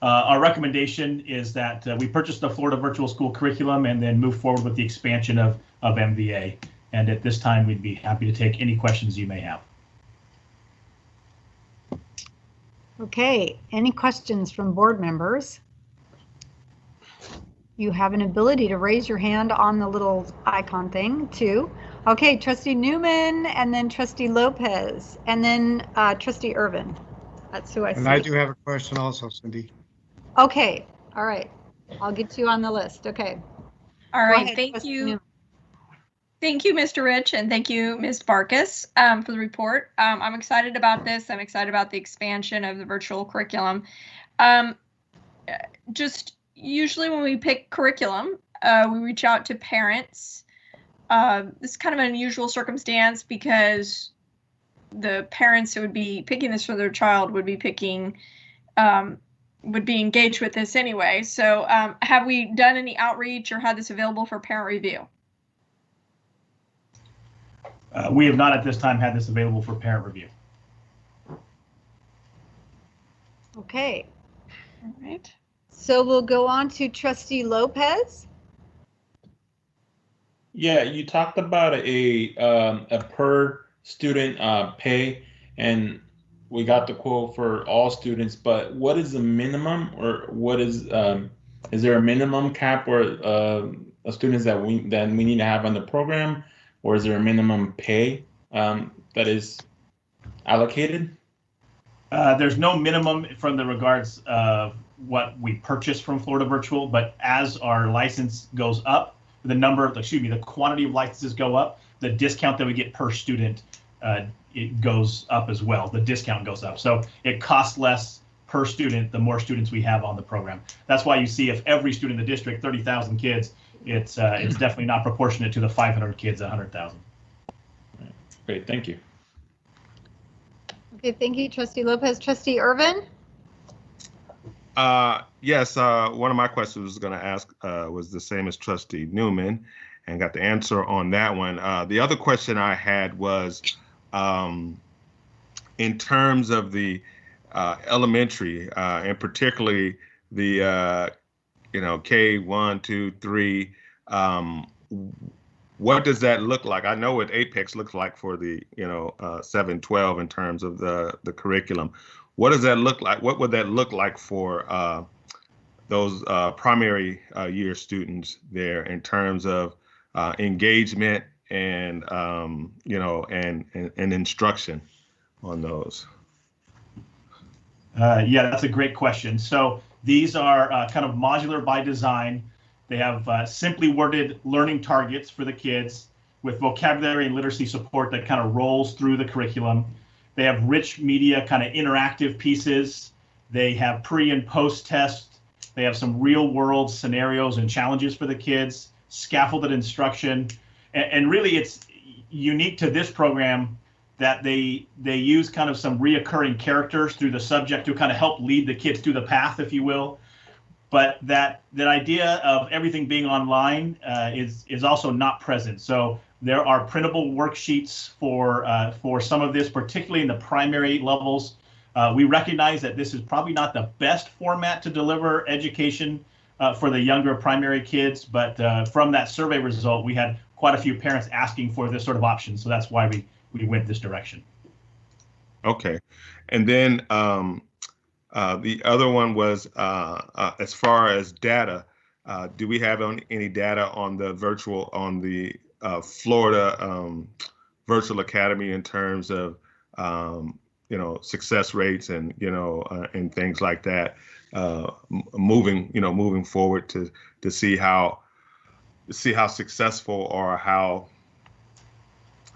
Our recommendation is that we purchase the Florida Virtual School curriculum and then move forward with the expansion of MVA. And at this time, we'd be happy to take any questions you may have. Okay, any questions from board members? You have an ability to raise your hand on the little icon thing too. Okay, Trustee Newman, and then Trustee Lopez, and then Trustee Irvin. That's who I see. And I do have a question also, Cindy. Okay, all right. I'll get you on the list. Okay. All Go right, ahead, thank Trustee you. Newman. Thank you, Mr. Rich, and thank you, Ms. Barkas, for the report. I'm excited about this. I'm excited about the expansion of the virtual curriculum. Just usually when we pick curriculum, we reach out to parents. This is kind of an unusual circumstance because the parents who would be picking this for their child would be picking, would be engaged with this anyway. So have we done any outreach or had this available for parent review? We have not at this time had this available for parent review. Okay, All right. so we'll go on to Trustee Lopez. Yeah, you talked about a per student pay, and we got the quote for all students, but what is the minimum, or what is there a minimum cap or students that we need to have on the program, or is there a minimum pay that is allocated? There's no minimum from the regards of what we purchase from Florida Virtual, but as our license goes up, the quantity of licenses go up, the discount that we get per student, it goes up as well. The discount goes up. So it costs less per student the more students we have on the program. That's why you see if every student in the district, 30,000 kids, it's definitely not proportionate to the 500 kids, 100,000. Great, thank you. Okay, thank you, Trustee Lopez. Trustee Irvin? Yes, one of my questions I was going to ask was the same as Trustee Newman, and got the answer on that one. The other question I had was in terms of the elementary, and particularly the K1, 2, 3. What does that look like? I know what Apex looks like for the 7, 12 in terms of the curriculum. What does that look like? What would that look like for those primary year students there in terms of engagement and and instruction on those? Yeah, that's a great question. So these are kind of modular by design. They have simply worded learning targets for the kids with vocabulary and literacy support that kind of rolls through the curriculum. They have rich media kind of interactive pieces. They have pre and post tests. They have some real world scenarios and challenges for the kids, scaffolded instruction. And really it's unique to this program that they use kind of some reoccurring characters through the subject to kind of help lead the kids through the path, if you will. But that idea of everything being online is also not present. So there are printable worksheets for some of this, particularly in the primary levels. We recognize that this is probably not the best format to deliver education for the younger primary kids, but from that survey result, we had quite a few parents asking for this sort of option. So that's why we went this direction. Okay, and then the other one was as far as data. Do we have any data on the Florida Virtual Academy in terms of success rates and and things like that, moving forward to see how successful or how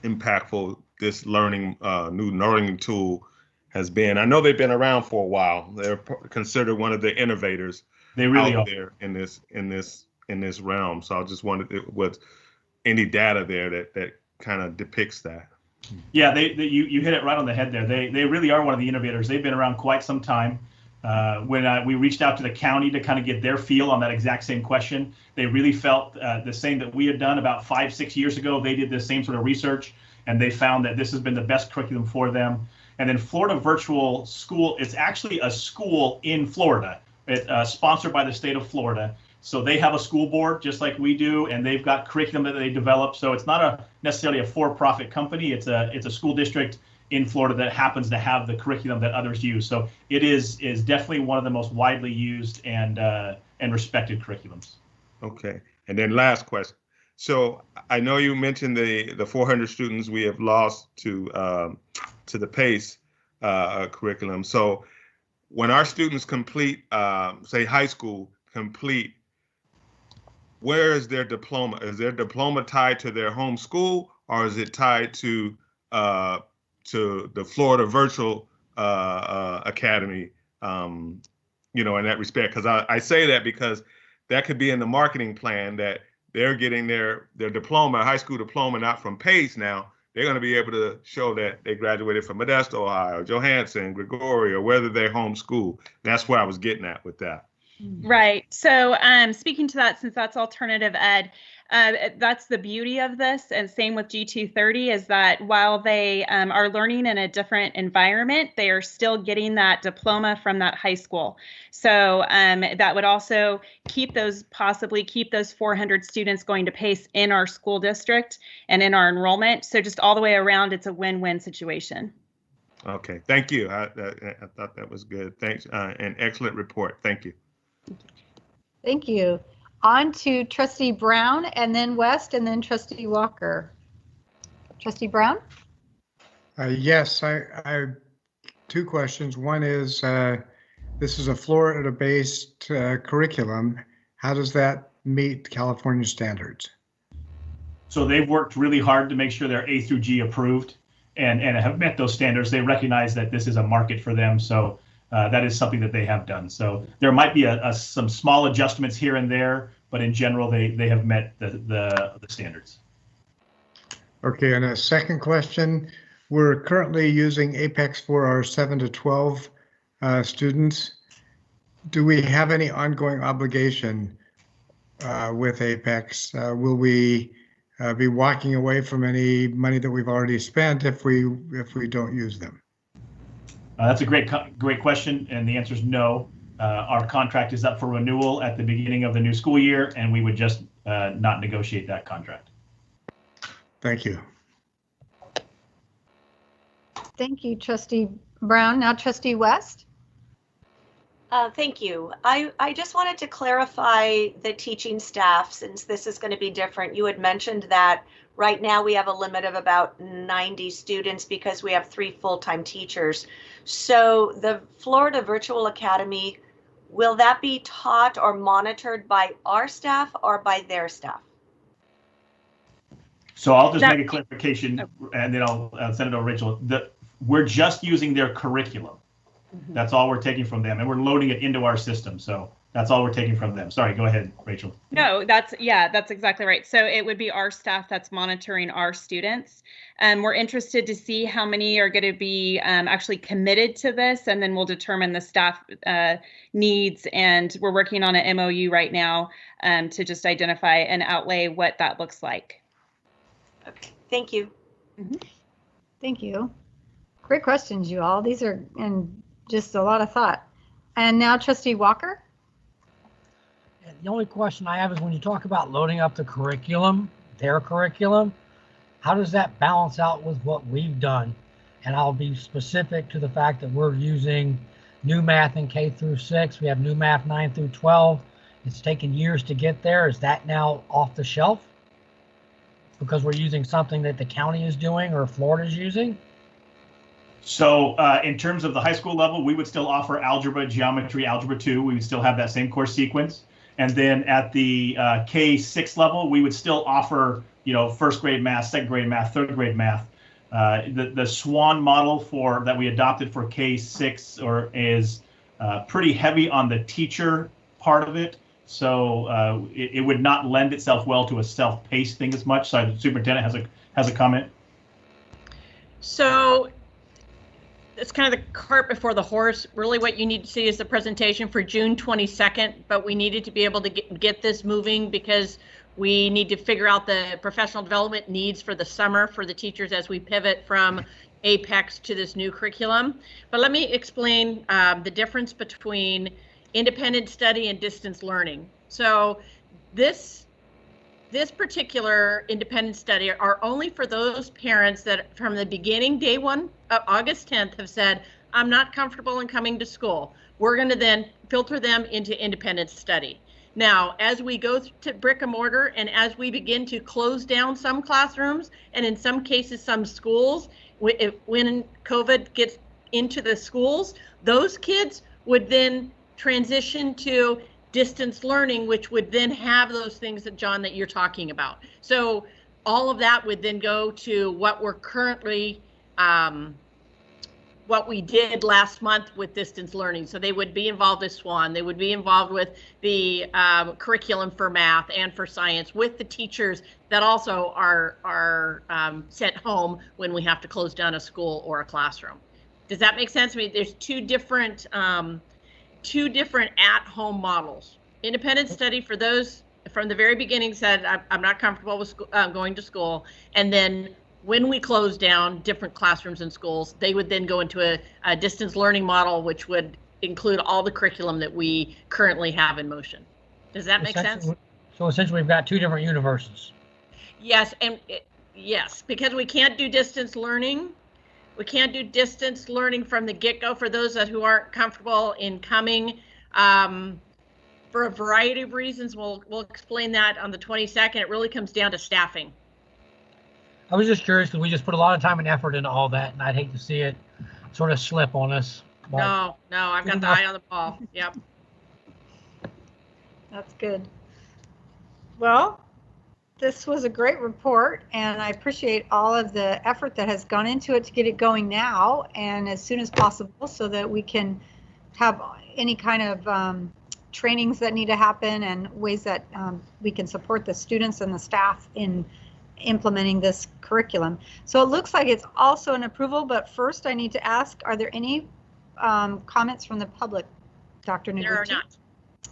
impactful this new learning tool has been? I know they've been around for a while. They're considered one of the innovators. They really out are there in this in this realm. So I just wondered was any data there that kind of depicts that. Yeah, you hit it right on the head there. They really are one of the innovators. They've been around quite some time. When we reached out to the county to kind of get their feel on that exact same question, they really felt the same that we had done about 5-6 years ago. They did the same sort of research, and they found that this has been the best curriculum for them. And then Florida Virtual School, it's actually a school in Florida. It's sponsored by the state of Florida. So they have a school board just like we do, and they've got curriculum that they develop. So it's not necessarily a for-profit company. It's a school district in Florida that happens to have the curriculum that others use. So it is definitely one of the most widely used and respected curriculums. Okay, and then last question. So I know you mentioned the 400 students we have lost to the PACE curriculum. So when our students complete, say high school complete, where is their diploma? Is their diploma tied to their home school, or is it tied to the Florida Virtual Academy? You know, in that respect, because I say that because that could be in the marketing plan that they're getting their diploma, high school diploma, not from PACE now. They're going to be able to show that they graduated from Modesto, Ohio, Johansson, Gregory, or whether they're homeschooled. That's where I was getting at with that. Right. So speaking to that, since that's alternative ed, that's the beauty of this. And same with G230 is that while they are learning in a different environment, they are still getting that diploma from that high school. So that would also possibly keep those 400 students going to PACE in our school district and in our enrollment. So just all the way around, it's a win-win situation. Okay. Thank you. I thought that was good. Thanks. An excellent report. Thank you. Thank you. On to Trustee Brown, and then West, and then Trustee Walker. Trustee Brown? Yes, I have two questions. One is, this is a Florida-based curriculum. How does that meet California standards? So they've worked really hard to make sure they're A through G approved and have met those standards. They recognize that this is a market for them. So that is something that they have done. So there might be some small adjustments here and there, but in general, they have met the standards. Okay, and a second question. We're currently using Apex for our 7 to 12 students. Do we have any ongoing obligation with Apex? Will we be walking away from any money that we've already spent if we don't use them? That's a great question, and the answer is no. Our contract is up for renewal at the beginning of the new school year, and we would just not negotiate that contract. Thank you. Thank you, Trustee Brown. Now, Trustee West. Thank you. I just wanted to clarify the teaching staff, since this is going to be different. You had mentioned that right now we have a limit of about 90 students because we have 3 full-time teachers. So the Florida Virtual Academy, will that be taught or monitored by our staff or by their staff? So I'll just make a clarification, and then I'll send it over to Rachel. We're just using their curriculum. Mm-hmm. That's all we're taking from them, and we're loading it into our system. So that's all we're taking from them. Sorry, go ahead, Rachel. No, that's exactly right. So it would be our staff that's monitoring our students. We're interested to see how many are going to be actually committed to this, and then we'll determine the staff needs. And we're working on an MOU right now to just identify and outlay what that looks like. Okay, thank you. Mm-hmm. Thank you. Great questions, you all. These are in just a lot of thought. And now, Trustee Walker. The only question I have is when you talk about loading up the curriculum, their curriculum, how does that balance out with what we've done? And I'll be specific to the fact that we're using new math in K through 6. We have new math 9 through 12. It's taken years to get there. Is that now off the shelf because we're using something that the county is doing or Florida is using? So in terms of the high school level, we would still offer algebra, geometry, algebra 2. We would still have that same course sequence. And then at the K6 level, we would still offer, first grade math, second grade math, third grade math. The SWAN model that we adopted for K6 is pretty heavy on the teacher part of it. So it would not lend itself well to a self-paced thing as much. So the superintendent has a comment. So it's kind of the cart before the horse. Really what you need to see is the presentation for June 22nd, but we needed to be able to get this moving because we need to figure out the professional development needs for the summer for the teachers as we pivot from Apex to this new curriculum. But let me explain the difference between independent study and distance learning. So this particular independent study are only for those parents that from the beginning, day one, August 10th, have said, I'm not comfortable in coming to school. We're going to then filter them into independent study. Now, as we go to brick and mortar and as we begin to close down some classrooms and in some cases some schools, when COVID gets into the schools, those kids would then transition to distance learning, which would then have those things that, John, that you're talking about. So all of that would then go to what we're currently, what we did last month with distance learning. So they would be involved with SWAN. They would be involved with the curriculum for math and for science with the teachers that also are sent home when we have to close down a school or a classroom. Does that make sense? I mean, there's two different at-home models. Independent study for those from the very beginning said, I'm not comfortable with going to school. And then when we close down different classrooms and schools, they would then go into a distance learning model, which would include all the curriculum that we currently have in motion. Does that make sense? So essentially we've got two different universes. Yes, and yes, because we can't do distance learning. We can't do distance learning from the get-go for those who aren't comfortable in coming for a variety of reasons. We'll explain that on the 22nd. It really comes down to staffing. I was just curious because we just put a lot of time and effort into all that, and I'd hate to see it sort of slip on us. No, I've got the eye on the ball. Yep. That's good. Well, this was a great report, and I appreciate all of the effort that has gone into it to get it going now and as soon as possible so that we can have any kind of trainings that need to happen and ways that we can support the students and the staff in implementing this curriculum. So it looks like it's also an approval, but first I need to ask, are there any comments from the public, Dr. Noguchi? There are not.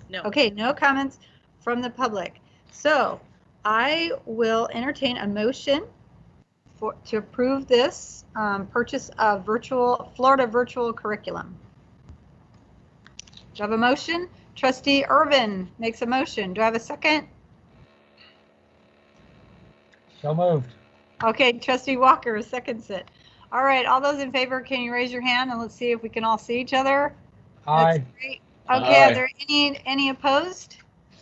No. Okay, no comments from the public. So I will entertain a motion to approve this purchase of Florida virtual curriculum. Do I have a motion? Trustee Irvin makes a motion. Do I have a second? So moved. Okay, Trustee Walker seconds it. All right, all those in favor, can you raise your hand and let's see if we can all see each other? Aye. That's great. Okay, are there any opposed?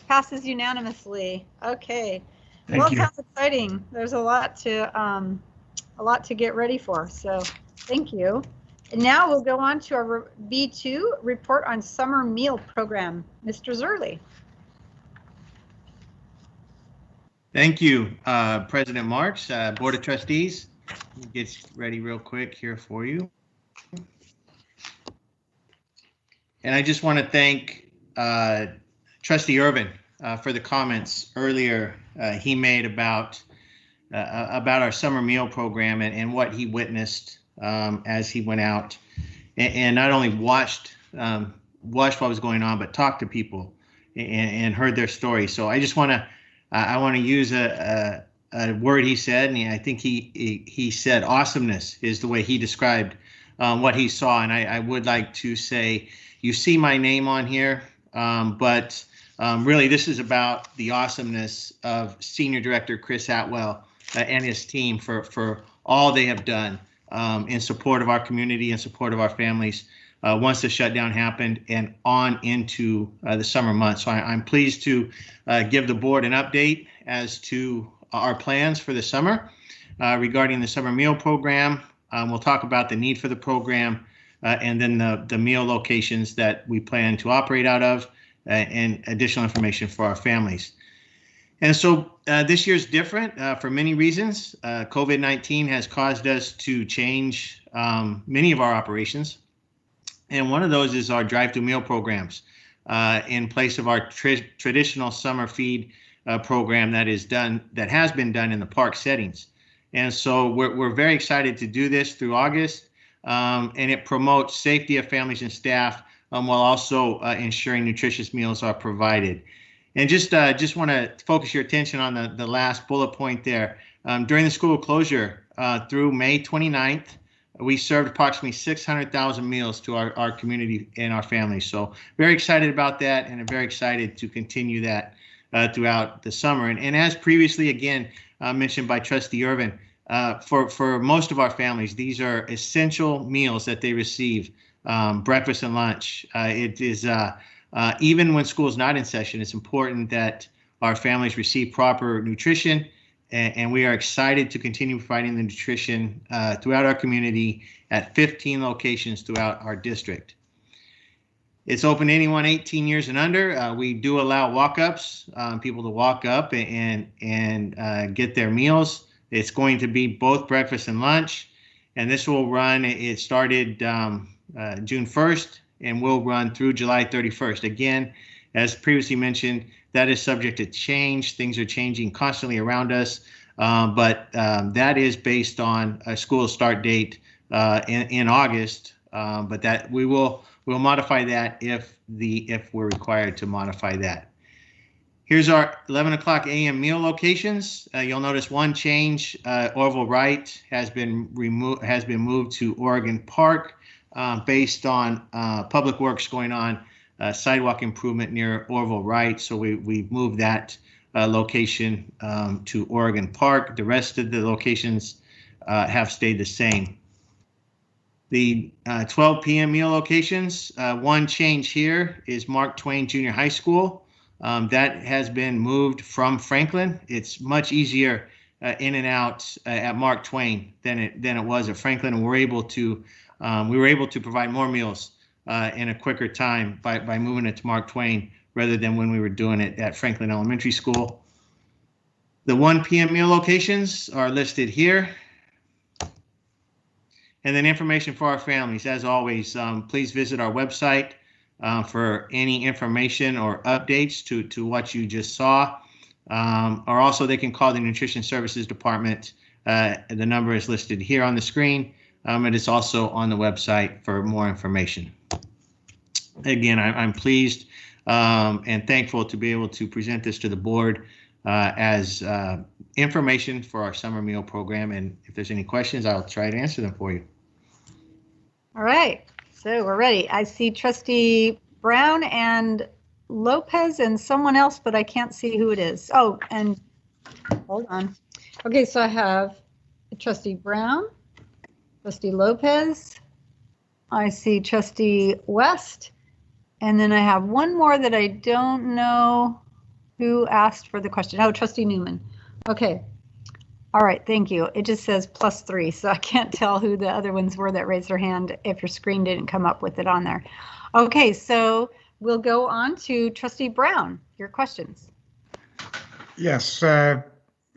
Passes unanimously. Okay. Well, it sounds exciting. There's a lot to get ready for. So thank you. And now we'll go on to our B2 report on summer meal program. Mr. Zerley. Thank you, President Marks, Board of Trustees. Get ready real quick here for you. And I just want to thank Trustee Irvin for the comments earlier he made about our summer meal program and what he witnessed as he went out and not only watched what was going on, but talked to people and heard their story. So I just want to I want to use a word he said, and I think he said awesomeness is the way he described what he saw. And I would like to say, you see my name on here, but really this is about the awesomeness of Senior Director Chris Atwell and his team for all they have done in support of our community, in support of our families once the shutdown happened and on into the summer months. So I'm pleased to give the board an update as to our plans for the summer regarding the summer meal program. We'll talk about the need for the program and then the meal locations that we plan to operate out of and additional information for our families. And so this year's different for many reasons. COVID-19 has caused us to change many of our operations. And one of those is our drive-through meal programs. in place of our traditional summer feed program that has been done in the park settings. And so we're very excited to do this through August, and it promotes safety of families and staff while also ensuring nutritious meals are provided. And just want to focus your attention on the last bullet point there. During the school closure through May 29th, we served approximately 600,000 meals to our community and our families. So very excited about that, and I'm very excited to continue that throughout the summer. And as previously, again, mentioned by Trustee Irvin, for most of our families, these are essential meals that they receive, breakfast and lunch. It is, even when school is not in session, it's important that our families receive proper nutrition, and we are excited to continue providing the nutrition throughout our community at 15 locations throughout our district. It's open to anyone 18 years and under. We do allow walk-ups, people to walk up and get their meals. It's going to be both breakfast and lunch, and this will run, it started June 1st and will run through July 31st. Again, as previously mentioned, that is subject to change. Things are changing constantly around us, but that is based on a school start date in August, but that we'll modify that if we're required to modify that. Here's our 11 o'clock a.m. meal locations. You'll notice one change. Orville Wright has been moved to Oregon Park based on public works going on, sidewalk improvement near Orville Wright. So we moved that location to Oregon Park. The rest of the locations have stayed the same. The 12 p.m. meal locations, one change here is Mark Twain Junior High School. That has been moved from Franklin. It's much easier in and out at Mark Twain than it was at Franklin, and we were able to provide more meals in a quicker time by moving it to Mark Twain rather than when we were doing it at Franklin Elementary School. The 1 p.m. meal locations are listed here. And then information for our families. As always, please visit our website for any information or updates to what you just saw. Or also they can call the Nutrition Services Department. The number is listed here on the screen. It is also on the website for more information. Again, I'm pleased and thankful to be able to present this to the board as information for our summer meal program. And if there's any questions, I'll try to answer them for you. All right, so we're ready. I see Trustee Brown and Lopez and someone else, but I can't see who it is. Oh, and hold on. Okay, so I have Trustee Brown, Trustee Lopez, I see Trustee West, and then I have one more that I don't know who asked for the question. Oh, Trustee Newman. Okay. All right, thank you. It just says +3, so I can't tell who the other ones were that raised their hand if your screen didn't come up with it on there. Okay, so we'll go on to Trustee Brown, your questions. Yes, Mr.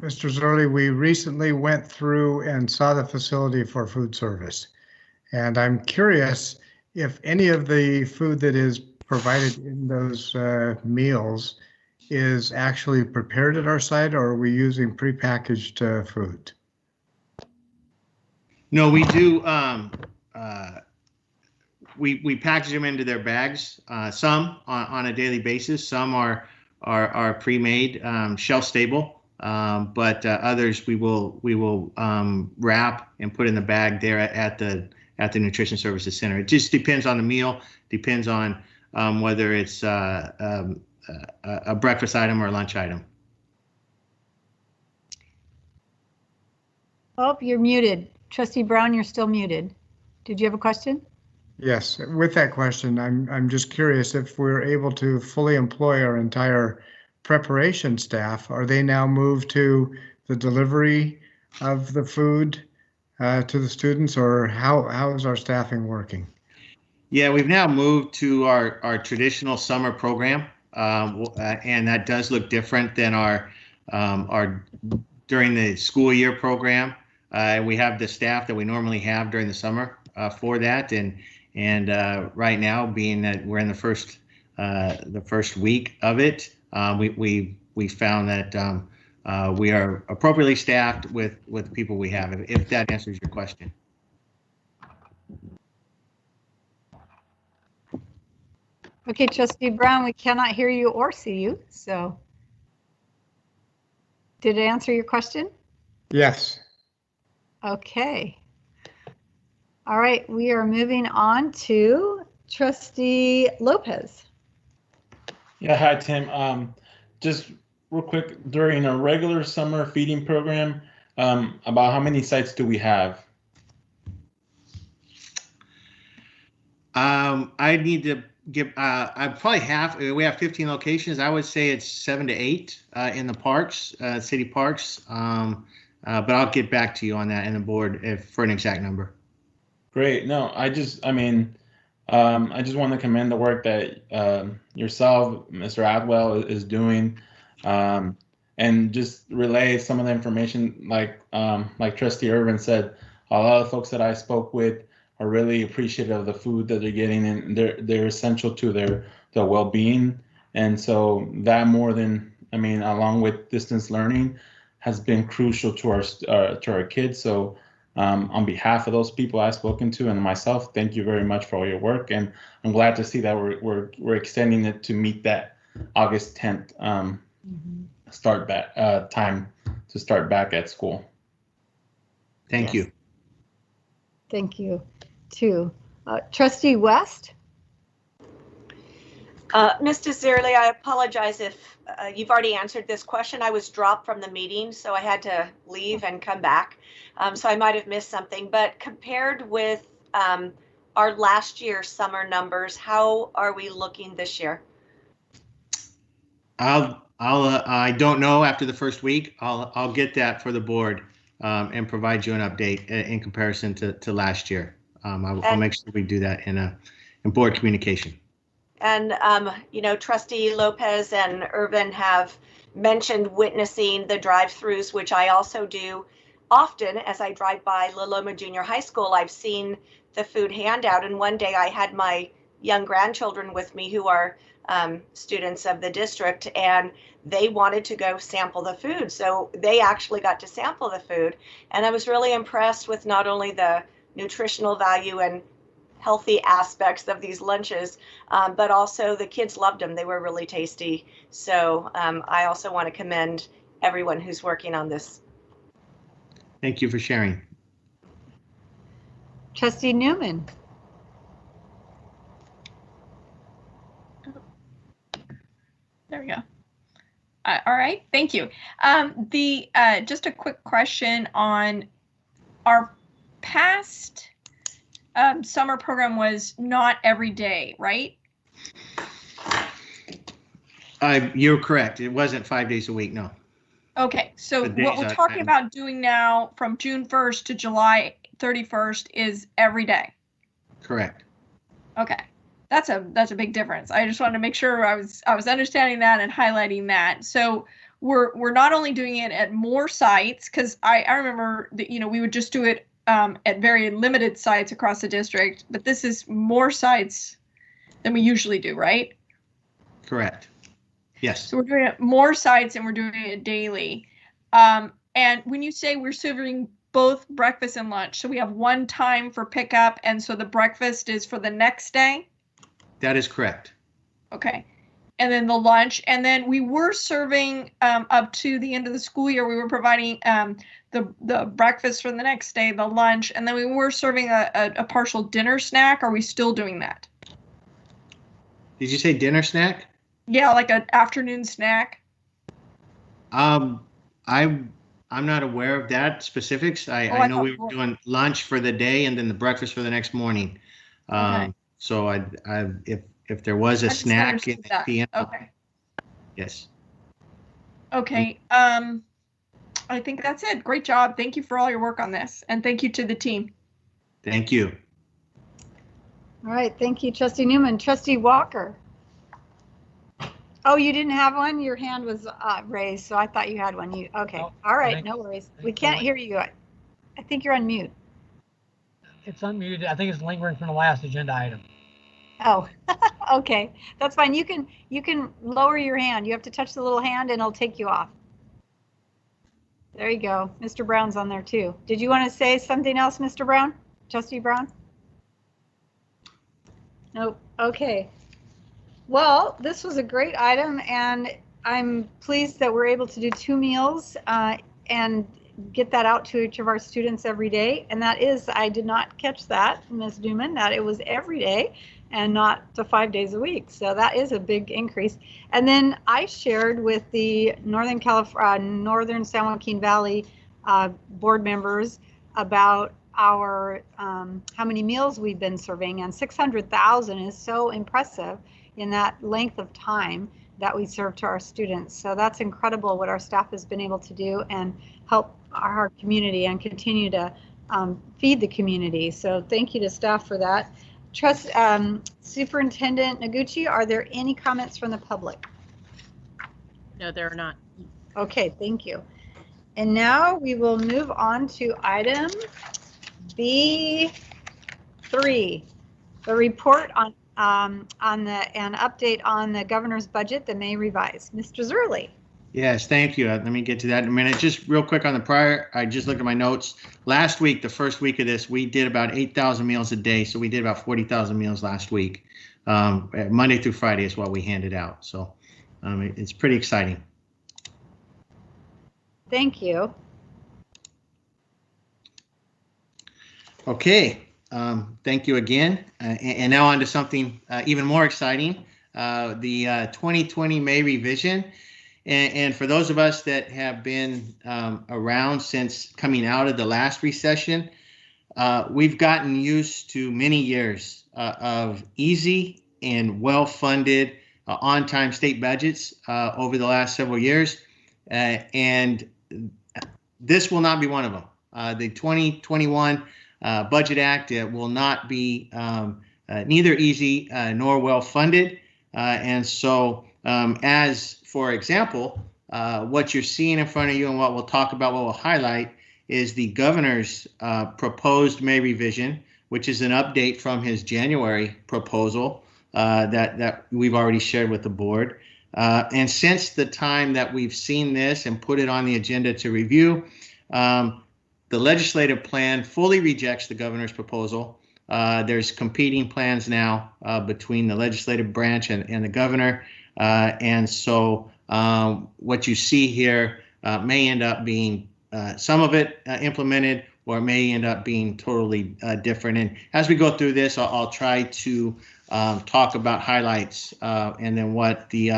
Zerli, we recently went through and saw the facility for food service. And I'm curious if any of the food that is provided in those meals is actually prepared at our site, or are we using prepackaged food? No, we do. We package them into their bags. Some on a daily basis. Some are pre-made, shelf stable. But others we will wrap and put in the bag there at the Nutrition Services Center. It just depends on the meal. Depends on whether it's a breakfast item or a lunch item. Oh, you're muted. Trustee Brown, you're still muted. Did you have a question? Yes, with that question, I'm just curious if we're able to fully employ our entire preparation staff. Are they now moved to the delivery of the food to the students, or how is our staffing working? Yeah, we've now moved to our traditional summer program. And that does look different than our during the school year program. We have the staff that we normally have during the summer for that, and right now, being that we're in the first the first week of it. We found that we are appropriately staffed with the people we have, if that answers your question. Okay, Trustee Brown, we cannot hear you or see you, so. Did it answer your question? Yes. Okay. All right, we are moving on to Trustee Lopez. Yeah, hi, Tim. Just real quick, during a regular summer feeding program, about how many sites do we have? I need to give, I probably we have 15 locations. I would say it's 7 to 8 in the parks, city parks. But I'll get back to you on that and the board for an exact number. Great. No, I just want to commend the work that yourself, Mr. Adwell, is doing, and just relay some of the information. Like Trustee Irvin said, a lot of the folks that I spoke with are really appreciative of the food that they're getting, and they're essential to their well-being. And so that more than, along with distance learning, has been crucial to our kids. So on behalf of those people I've spoken to and myself, thank you very much for all your work. And I'm glad to see that we're extending it to meet that August 10th start back time to start back at school. Thank you. Thank you, too. Trustee West? Ms. Deserley, I apologize if you've already answered this question. I was dropped from the meeting, so I had to leave and come back. So I might have missed something, but compared with our last year's summer numbers, how are we looking this year? I don't know after the first week. I'll get that for the board and provide you an update in comparison to last year. I'll make sure we do that in board communication. And, Trustee Lopez and Irvin have mentioned witnessing the drive-throughs, which I also do often as I drive by La Loma Junior High School. I've seen the food handout, and one day I had my young grandchildren with me who are students of the district, and they wanted to go sample the food. So they actually got to sample the food, and I was really impressed with not only the nutritional value and healthy aspects of these lunches, but also the kids loved them. They were really tasty. So I also want to commend everyone who's working on this. Thank you for sharing. Trustee Newman. There we go. All right, thank you. Just a quick question on our past summer program was not every day, right? You're correct. It wasn't 5 days a week, no. Okay, so what we're talking about doing now from June 1st to July 31st is every day. Correct. Okay, that's a big difference. I just wanted to make sure I was understanding that and highlighting that. So we're not only doing it at more sites, because I remember that we would just do it at very limited sites across the district, but this is more sites than we usually do, right? Correct. Yes. So we're doing it more sites and we're doing it daily. And when you say we're serving both breakfast and lunch, so we have one time for pickup, and so the breakfast is for the next day? That is correct. Okay. And then the lunch, and then we were serving up to the end of the school year, we were providing the breakfast for the next day, the lunch, and then we were serving a partial dinner snack. Are we still doing that? Did you say dinner snack? Yeah, like an afternoon snack. I'm not aware of that specifics. I know we were doing lunch for the day and then the breakfast for the next morning. Okay. So if there was a snack in the PM. Okay. Yes. Okay. I think that's it. Great job. Thank you for all your work on this, and thank you to the team. Thank you. All right. Thank you, Trustee Newman. Trustee Walker. Oh, you didn't have one? Your hand was raised, so I thought you had one. Okay. No, all right. No worries. We can't hear you. I think you're on mute. It's unmuted. I think it's lingering from the last agenda item. Oh, okay. That's fine. You can lower your hand. You have to touch the little hand and it'll take you off. There you go. Mr. Brown's on there too. Did you want to say something else, Mr. Brown? Trustee Brown? Nope. Okay. Well, this was a great item, and I'm pleased that we're able to do 2 meals and get that out to each of our students every day. And that is, I did not catch that, Ms. Newman, that it was every day and not to 5 days a week. So that is a big increase. And then I shared with the Northern San Joaquin Valley board members about our how many meals we've been serving, and 600,000 is so impressive in that length of time that we serve to our students. So that's incredible what our staff has been able to do and help our community and continue to feed the community. So thank you to staff for that. Superintendent Noguchi, are there any comments from the public? No, there are not. Okay, thank you. And now we will move on to item B3, the report on an update on the governor's budget, the May revise. Mr. Zerley. Yes, thank you. Let me get to that in a minute. Just real quick on the prior, I just looked at my notes. Last week, the first week of this, we did about 8,000 meals a day. So we did about 40,000 meals last week. Monday through Friday is what we handed out. So it's pretty exciting. Thank you. Okay, thank you again. And now on to something even more exciting, the 2020 May revision. And for those of us that have been around since coming out of the last recession, we've gotten used to many years of easy and well-funded on-time state budgets over the last several years. And this will not be one of them. The 2021 Budget Act will not be neither easy nor well-funded. And so as for example, what you're seeing in front of you and what we'll talk about, what we'll highlight is the governor's proposed May revision, which is an update from his January proposal that we've already shared with the board. And since the time that we've seen this and put it on the agenda to review, the legislative plan fully rejects the governor's proposal. There's competing plans now between the legislative branch and the governor. And so what you see here may end up being some of it implemented, or it may end up being totally different. And as we go through this, I'll try to talk about highlights and then what the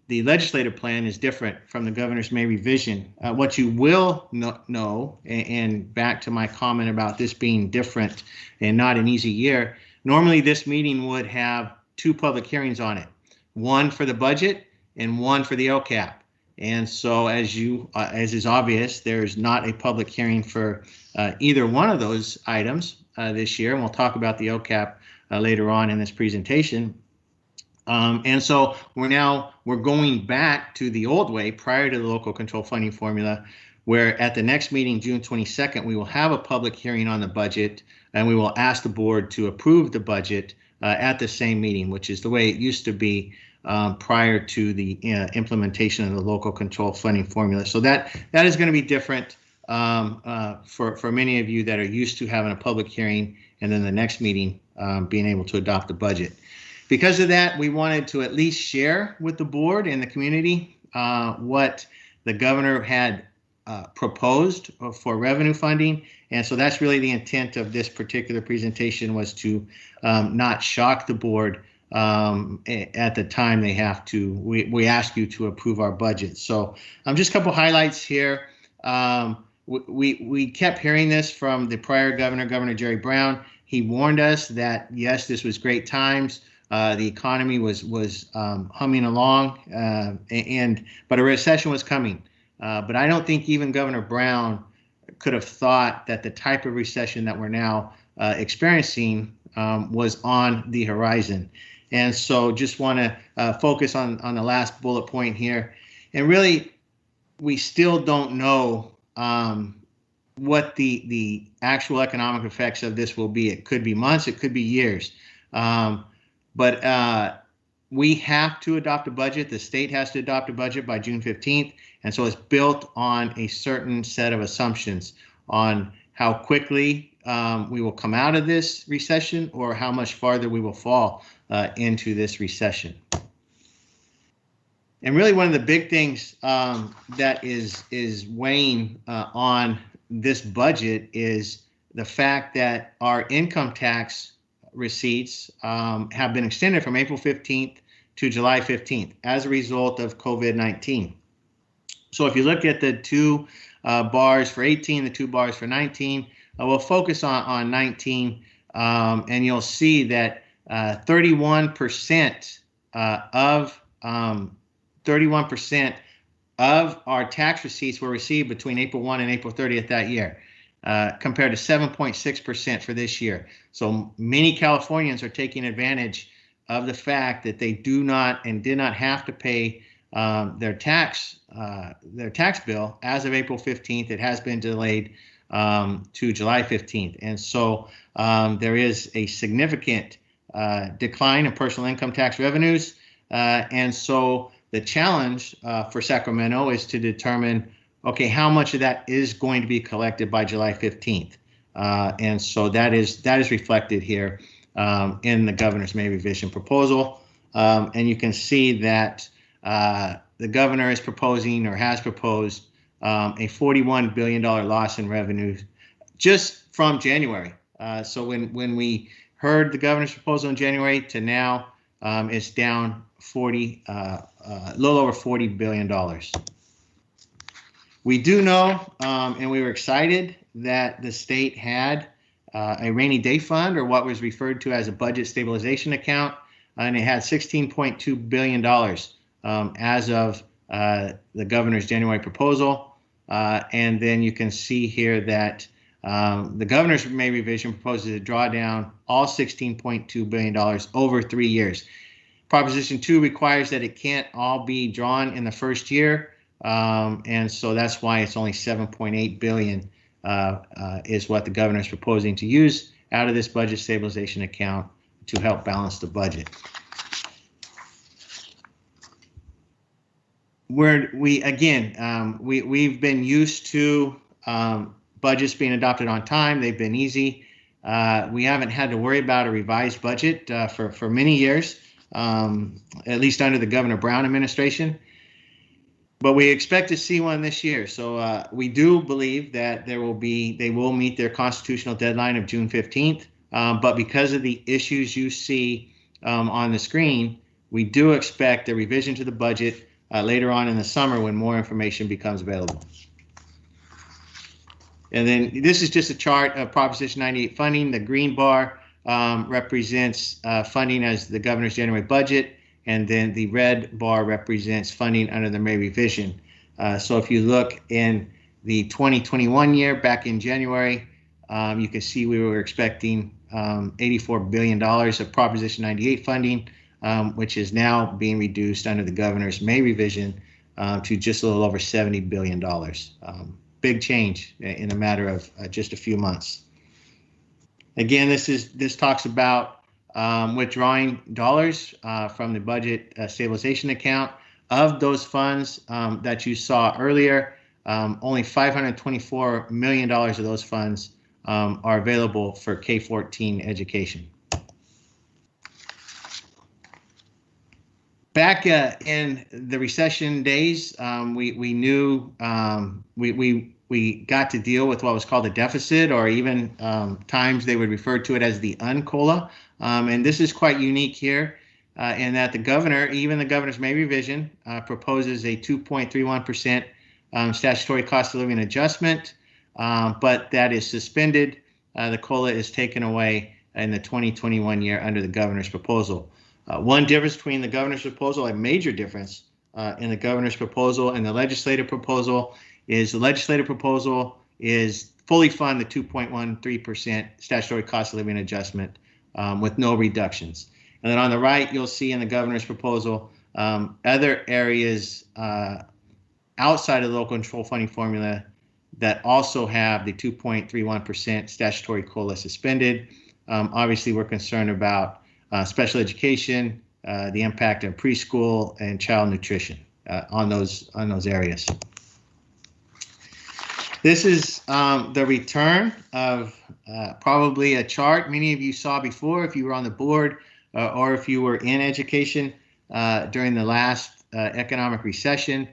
legislative plan is different from the governor's May revision. What you will know, and back to my comment about this being different and not an easy year, normally this meeting would have 2 public hearings on it, one for the budget and one for the LCAP. And so as is obvious, there's not a public hearing for either one of those items this year. And we'll talk about the LCAP later on in this presentation. And so we're going back to the old way prior to the local control funding formula, where at the next meeting, June 22nd, we will have a public hearing on the budget, and we will ask the board to approve the budget at the same meeting, which is the way it used to be prior to the implementation of the local control funding formula. So that is going to be different for many of you that are used to having a public hearing and then the next meeting being able to adopt the budget. Because of that, we wanted to at least share with the board and the community what the governor had proposed for revenue funding. And so that's really the intent of this particular presentation, was to not shock the board at the time they have to, we ask you to approve our budget. So just a couple highlights here. We kept hearing this from the prior governor, Governor Jerry Brown. He warned us that, yes, this was great times. The economy was humming along, but a recession was coming. But I don't think even Governor Brown could have thought that the type of recession that we're now experiencing was on the horizon. And so just want to focus on the last bullet point here. And really, we still don't know what the actual economic effects of this will be. It could be months, it could be years. But we have to adopt a budget. The state has to adopt a budget by June 15th. And so it's built on a certain set of assumptions on how quickly we will come out of this recession or how much farther we will fall into this recession. And really one of the big things that is weighing on this budget is the fact that our income tax receipts have been extended from April 15th to July 15th as a result of COVID-19. So if you look at the two bars for 18, the two bars for 19, we'll focus on 19, and you'll see that 31% of our tax receipts were received between April 1 and April 30th that year, compared to 7.6% for this year. So many Californians are taking advantage of the fact that they do not and did not have to pay their tax bill as of April 15th. It has been delayed to July 15th. And so there is a significant decline in personal income tax revenues. And so the challenge for Sacramento is to determine, okay, how much of that is going to be collected by July 15th. And so that is reflected here in the governor's May revision proposal. And you can see that the governor is proposing or has proposed a $41 billion loss in revenue just from January. So when we heard the governor's proposal in January to now, it's down a little over $40 billion. We do know, and we were excited that the state had a rainy day fund, or what was referred to as a budget stabilization account, and it had $16.2 billion as of the governor's January proposal. And then you can see here that the governor's May revision proposes to draw down all $16.2 billion over 3 years. Proposition 2 requires that it can't all be drawn in the first year, and so that's why it's only $7.8 billion is what the governor is proposing to use out of this budget stabilization account to help balance the budget. We've been used to budgets being adopted on time. They've been easy. We haven't had to worry about a revised budget for many years. At least under the Governor Brown administration, but we expect to see one this year. So we do believe that they will meet their constitutional deadline of June 15th. But because of the issues you see on the screen, we do expect a revision to the budget later on in the summer when more information becomes available. And then this is just a chart of Proposition 98 funding. The green bar represents funding as the governor's January budget, and then the red bar represents funding under the May revision. So if you look in the 2021 year, back in January, you can see we were expecting $84 billion of Proposition 98 funding, which is now being reduced under the governor's May revision to just a little over $70 billion. Big change in a matter of just a few months. Again, this talks about withdrawing dollars from the budget stabilization account. Of those funds that you saw earlier, only $524 million of those funds are available for K-14 education. Back in the recession days, we knew we got to deal with what was called a deficit, or even times they would refer to it as the UNCOLA. And this is quite unique here in that the governor, even the governor's May revision, proposes a 2.31% statutory cost of living adjustment, but that is suspended. The COLA is taken away in the 2021 year under the governor's proposal. One difference between the governor's proposal, a major difference in the governor's proposal and the legislative proposal, is the legislative proposal is fully fund the 2.13% statutory cost of living adjustment with no reductions. And then on the right, you'll see in the governor's proposal other areas outside of the local control funding formula that also have the 2.31% statutory COLA suspended. Obviously, we're concerned about special education, the impact of preschool and child nutrition on those areas. This is the return of probably a chart many of you saw before if you were on the board or if you were in education during the last economic recession.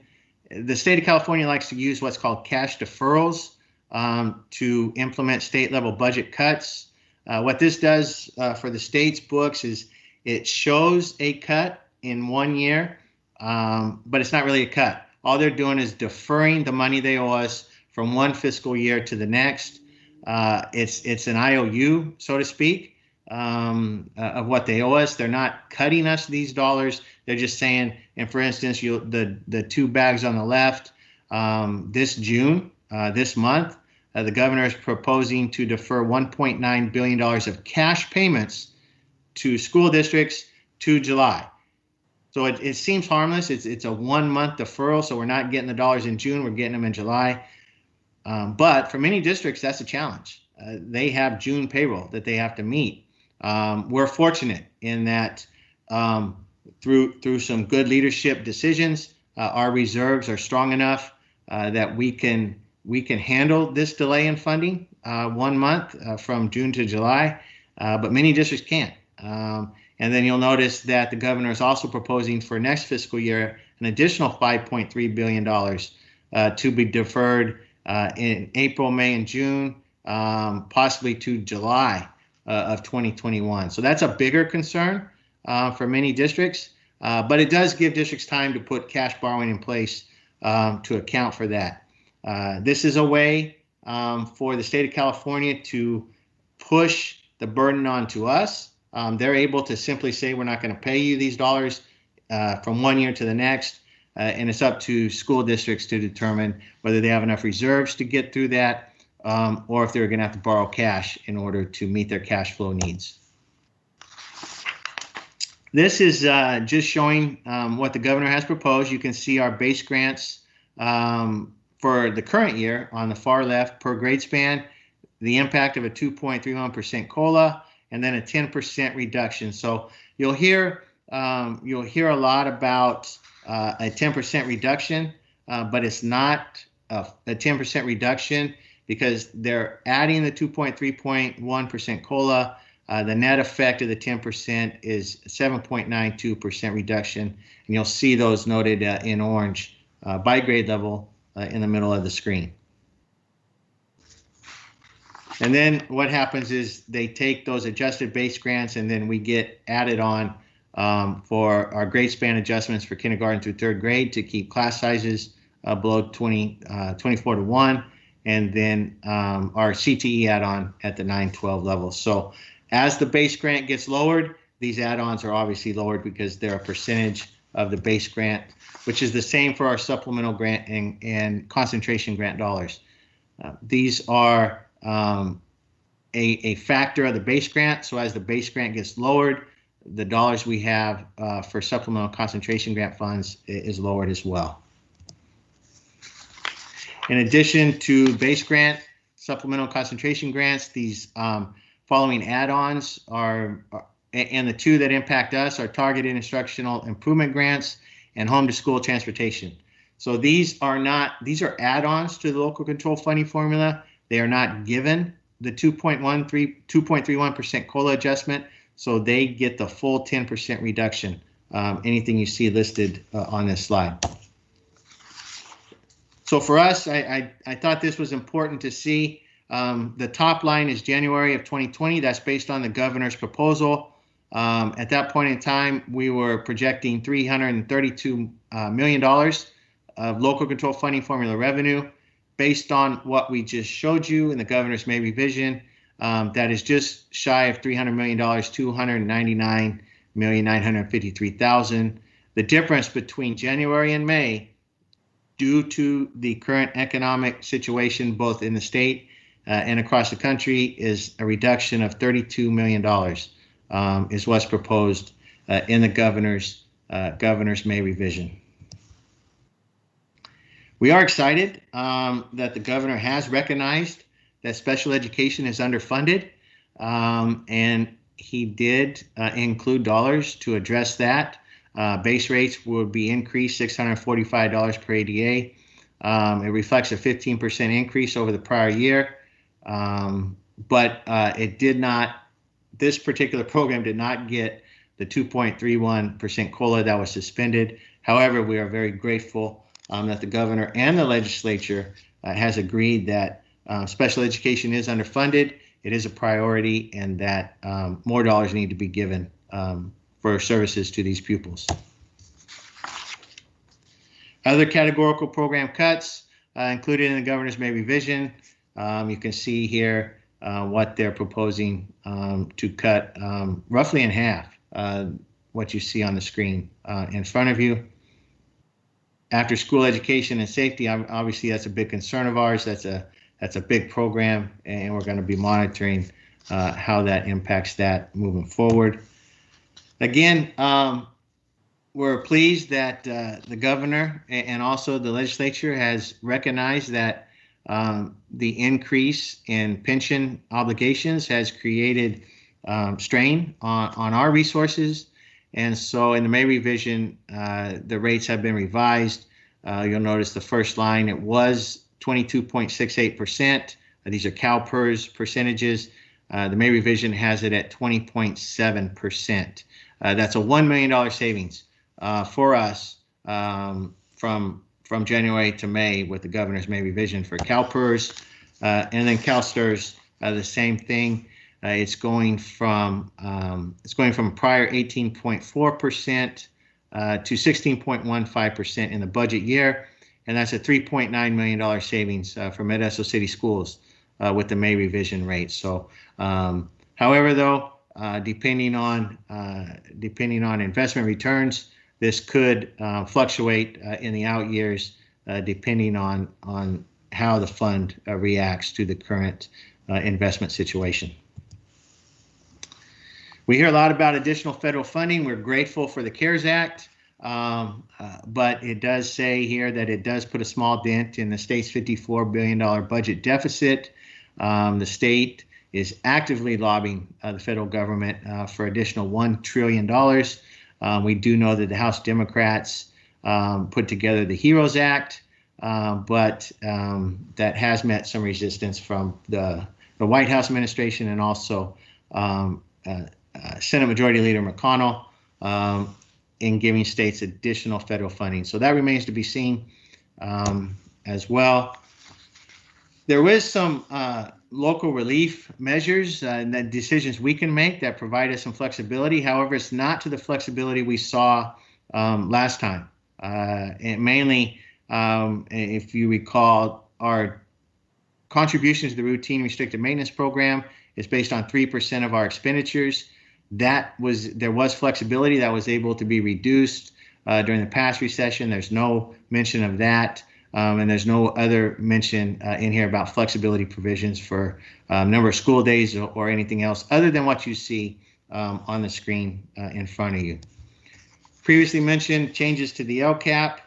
The state of California likes to use what's called cash deferrals to implement state level budget cuts. What this does for the state's books is it shows a cut in 1 year, but it's not really a cut. All they're doing is deferring the money they owe us from one fiscal year to the next. It's an IOU, so to speak, of what they owe us. They're not cutting us these dollars. They're just saying, and for instance, the two bags on the left, this June, this month, the governor is proposing to defer $1.9 billion of cash payments to school districts to July. So it seems harmless. It's a 1 month deferral, so we're not getting the dollars in June, we're getting them in July. But for many districts, that's a challenge. They have June payroll that they have to meet. We're fortunate in that through some good leadership decisions, our reserves are strong enough that we can handle this delay in funding 1 month from June to July, but many districts can't. And then you'll notice that the governor is also proposing for next fiscal year an additional $5.3 billion to be deferred in April, May, and June, possibly to July of 2021. So that's a bigger concern for many districts, but it does give districts time to put cash borrowing in place to account for that. This is a way for the state of California to push the burden onto us. They're able to simply say, we're not going to pay you these dollars from 1 year to the next. And it's up to school districts to determine whether they have enough reserves to get through that or if they're going to have to borrow cash in order to meet their cash flow needs. This is just showing what the governor has proposed. You can see our base grants for the current year on the far left per grade span, the impact of a 2.31% COLA, and then a 10% reduction. So you'll hear a lot about a 10% reduction, but it's not a 10% reduction because they're adding the 2.3.1% COLA. The net effect of the 10% is 7.92% reduction, and you'll see those noted in orange by grade level in the middle of the screen. And then what happens is they take those adjusted base grants and then we get added on for our grade span adjustments for kindergarten through third grade to keep class sizes below 24 to 1, and then our CTE add-on at the 9-12 level. So as the base grant gets lowered, these add-ons are obviously lowered because they're a percentage of the base grant, which is the same for our supplemental grant and concentration grant dollars. These are a factor of the base grant. So as the base grant gets lowered, the dollars we have for supplemental concentration grant funds is lowered as well. In addition to base grant, supplemental concentration grants, these following add-ons are, and the two that impact us are targeted instructional improvement grants and home to school transportation. So these are add-ons to the local control funding formula. They are not given the 2.31% COLA adjustment, so they get the full 10% reduction, anything you see listed on this slide. So for us, I thought this was important to see. The top line is January of 2020. That's based on the governor's proposal. At that point in time, we were projecting $332 million of local control funding formula revenue. Based on what we just showed you in the governor's May revision, that is just shy of $300 million, $299,953,000. The difference between January and May, due to the current economic situation both in the state and across the country, is a reduction of $32 million, is what's proposed in the governor's May revision. We are excited that the governor has recognized that special education is underfunded, and he did include dollars to address that. Base rates would be increased $645 per ADA. It reflects a 15% increase over the prior year, but it did not, this particular program did not get the 2.31% COLA that was suspended. However, we are very grateful that the governor and the legislature has agreed that special education is underfunded, it is a priority, and that more dollars need to be given for services to these pupils. Other categorical program cuts included in the governor's May revision. You can see here what they're proposing to cut roughly in half, what you see on the screen in front of you. After school education and safety, obviously that's a big concern of ours. That's a big program, and we're going to be monitoring how that impacts that moving forward. Again, we're pleased that the governor and also the legislature has recognized that the increase in pension obligations has created strain on our resources. And so in the May revision, the rates have been revised. You'll notice the first line, it was 22.68%. These are CalPERS percentages. The May revision has it at 20.7%. That's a $1 million savings for us from January to May with the governor's May revision for CalPERS, and then CalSTRS, the same thing. It's going from prior 18.4% to 16.15% in the budget year, and that's a $3.9 million savings for Modesto City Schools with the May revision rate. So, however, though, depending on investment returns, this could fluctuate in the out years, depending on how the fund reacts to the current investment situation. We hear a lot about additional federal funding. We're grateful for the CARES Act, but it does say here that it does put a small dent in the state's $54 billion budget deficit. The state is actively lobbying the federal government for additional $1 trillion. We do know that the House Democrats put together the HEROES Act, but that has met some resistance from the White House administration and also Senate Majority Leader McConnell in giving states additional federal funding. So that remains to be seen as well. There is some local relief measures and the decisions we can make that provide us some flexibility. However, it's not to the flexibility we saw last time. And mainly, if you recall, our contributions to the routine restricted maintenance program is based on 3% of our expenditures. There was flexibility that was able to be reduced during the past recession. There's no mention of that. And there's no other mention in here about flexibility provisions for number of school days or anything else other than what you see on the screen in front of you. Previously mentioned changes to the LCAP.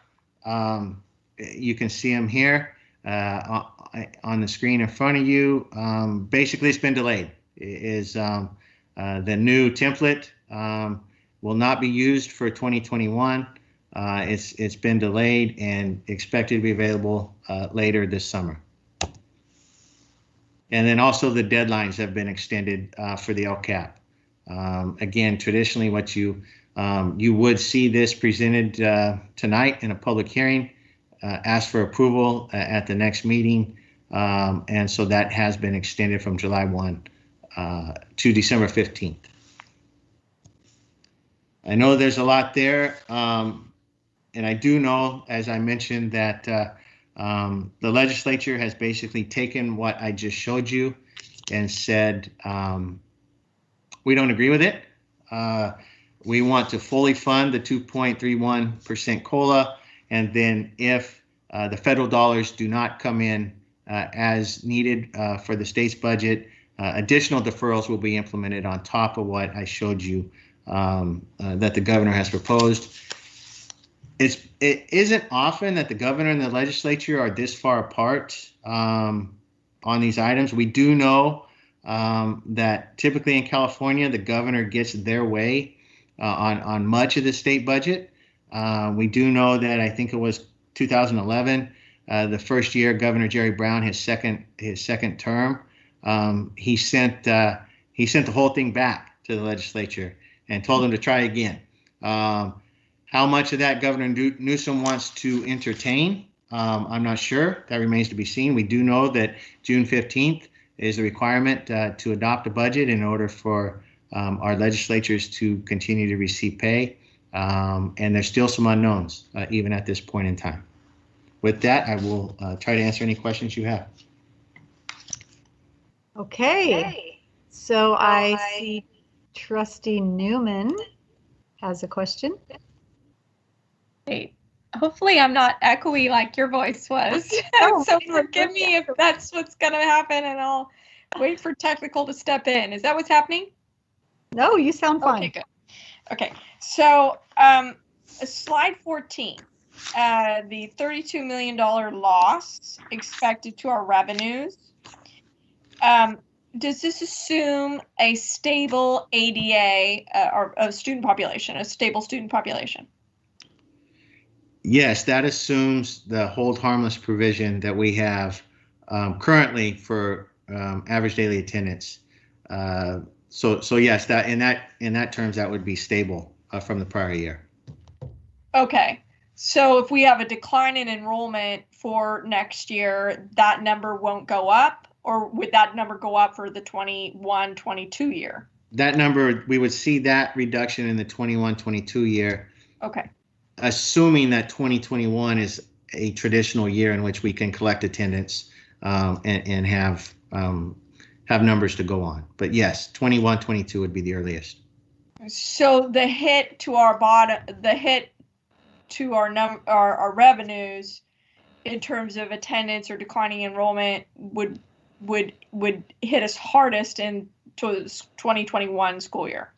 You can see them here on the screen in front of you. Basically, it's been delayed. The new template will not be used for 2021. It's been delayed and expected to be available later this summer. And then also the deadlines have been extended for the LCAP. Again, traditionally, what you would see this presented tonight in a public hearing, ask for approval at the next meeting, and so that has been extended from July 1 to December 15th. I know there's a lot there. And I do know, as I mentioned, that the legislature has basically taken what I just showed you and said, we don't agree with it. We want to fully fund the 2.31% COLA. And then if the federal dollars do not come in as needed for the state's budget, additional deferrals will be implemented on top of what I showed you that the governor has proposed. It isn't often that the governor and the legislature are this far apart on these items. We do know that typically in California, the governor gets their way on much of the state budget. We do know that I think it was 2011, the first year Governor Jerry Brown, his second term, he sent the whole thing back to the legislature and told them to try again. How much of that Governor Newsom wants to entertain, I'm not sure. That remains to be seen. We do know that June 15th is a requirement to adopt a budget in order for our legislatures to continue to receive pay. And there's still some unknowns, even at this point in time. With that, I will try to answer any questions you have. Okay. So I see Trustee Newman has a question. Great. Hopefully I'm not echoey like your voice was. So forgive me if that's what's going to happen, and I'll wait for technical to step in. Is that what's happening? No, you sound fine. Okay, good. Okay, so slide 14, the $32 million loss expected to our revenues. Does this assume a stable ADA or a student population, a stable student population? Yes, that assumes the hold harmless provision that we have currently for average daily attendance. So yes, that in that terms, that would be stable from the prior year. Okay, so if we have a decline in enrollment for next year, that number won't go up, or would that number go up for the 21-22 year? That number, we would see that reduction in the 21-22 year. Okay. Assuming that 2021 is a traditional year in which we can collect attendance and have numbers to go on. But yes, 21-22 would be the earliest. So the hit to our our revenues in terms of attendance or declining enrollment would hit us hardest in the 2021 school year.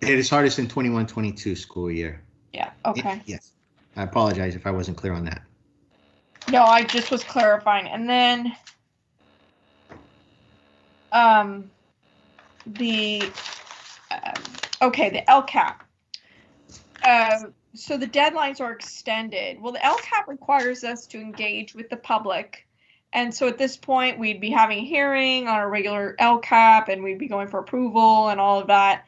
It is hardest in 21-22 school year. Yeah. Okay. Yes. I apologize if I wasn't clear on that. No, I just was clarifying. And then the LCAP. So the deadlines are extended. Well, the LCAP requires us to engage with the public. And so at this point, we'd be having a hearing on a regular LCAP, and we'd be going for approval and all of that.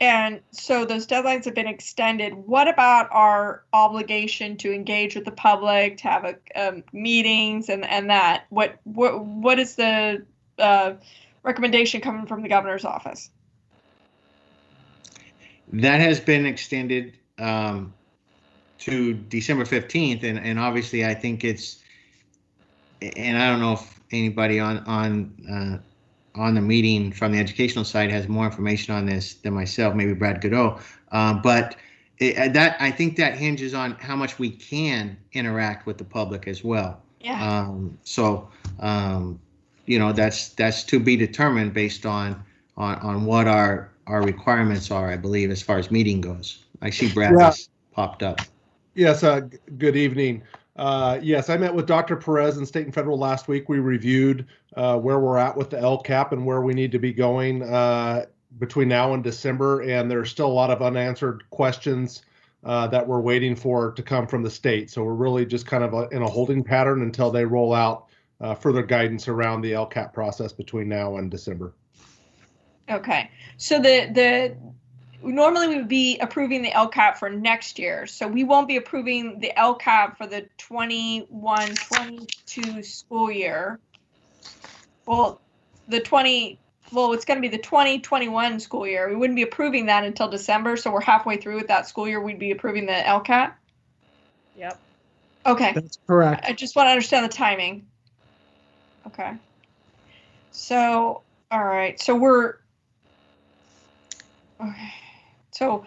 And so those deadlines have been extended. What about our obligation to engage with the public, to have meetings and that? What is the recommendation coming from the governor's office? That has been extended to December 15th, and obviously I think it's, and I don't know if anybody on the meeting from the educational side has more information on this than myself, maybe Brad Godot, but I think that hinges on how much we can interact with the public as well. Yeah. That's to be determined based on what our requirements are, I believe, as far as meeting goes. I see Brad has popped up. Yes, good evening. Yes, I met with Dr. Perez in state and federal last week. We reviewed where we're at with the LCAP and where we need to be going between now and December. And there's still a lot of unanswered questions that we're waiting for to come from the state. So we're really just kind of in a holding pattern until they roll out further guidance around the LCAP process between now and December. Okay, so normally we would be approving the LCAP for next year, so we won't be approving the LCAP for the 21-22 school year. Well, it's going to be the 2021 school year. We wouldn't be approving that until December, so we're halfway through with that school year. We'd be approving the LCAP. Yep. Okay. That's correct. I just want to understand the timing. Okay. So, all right. So we're okay. So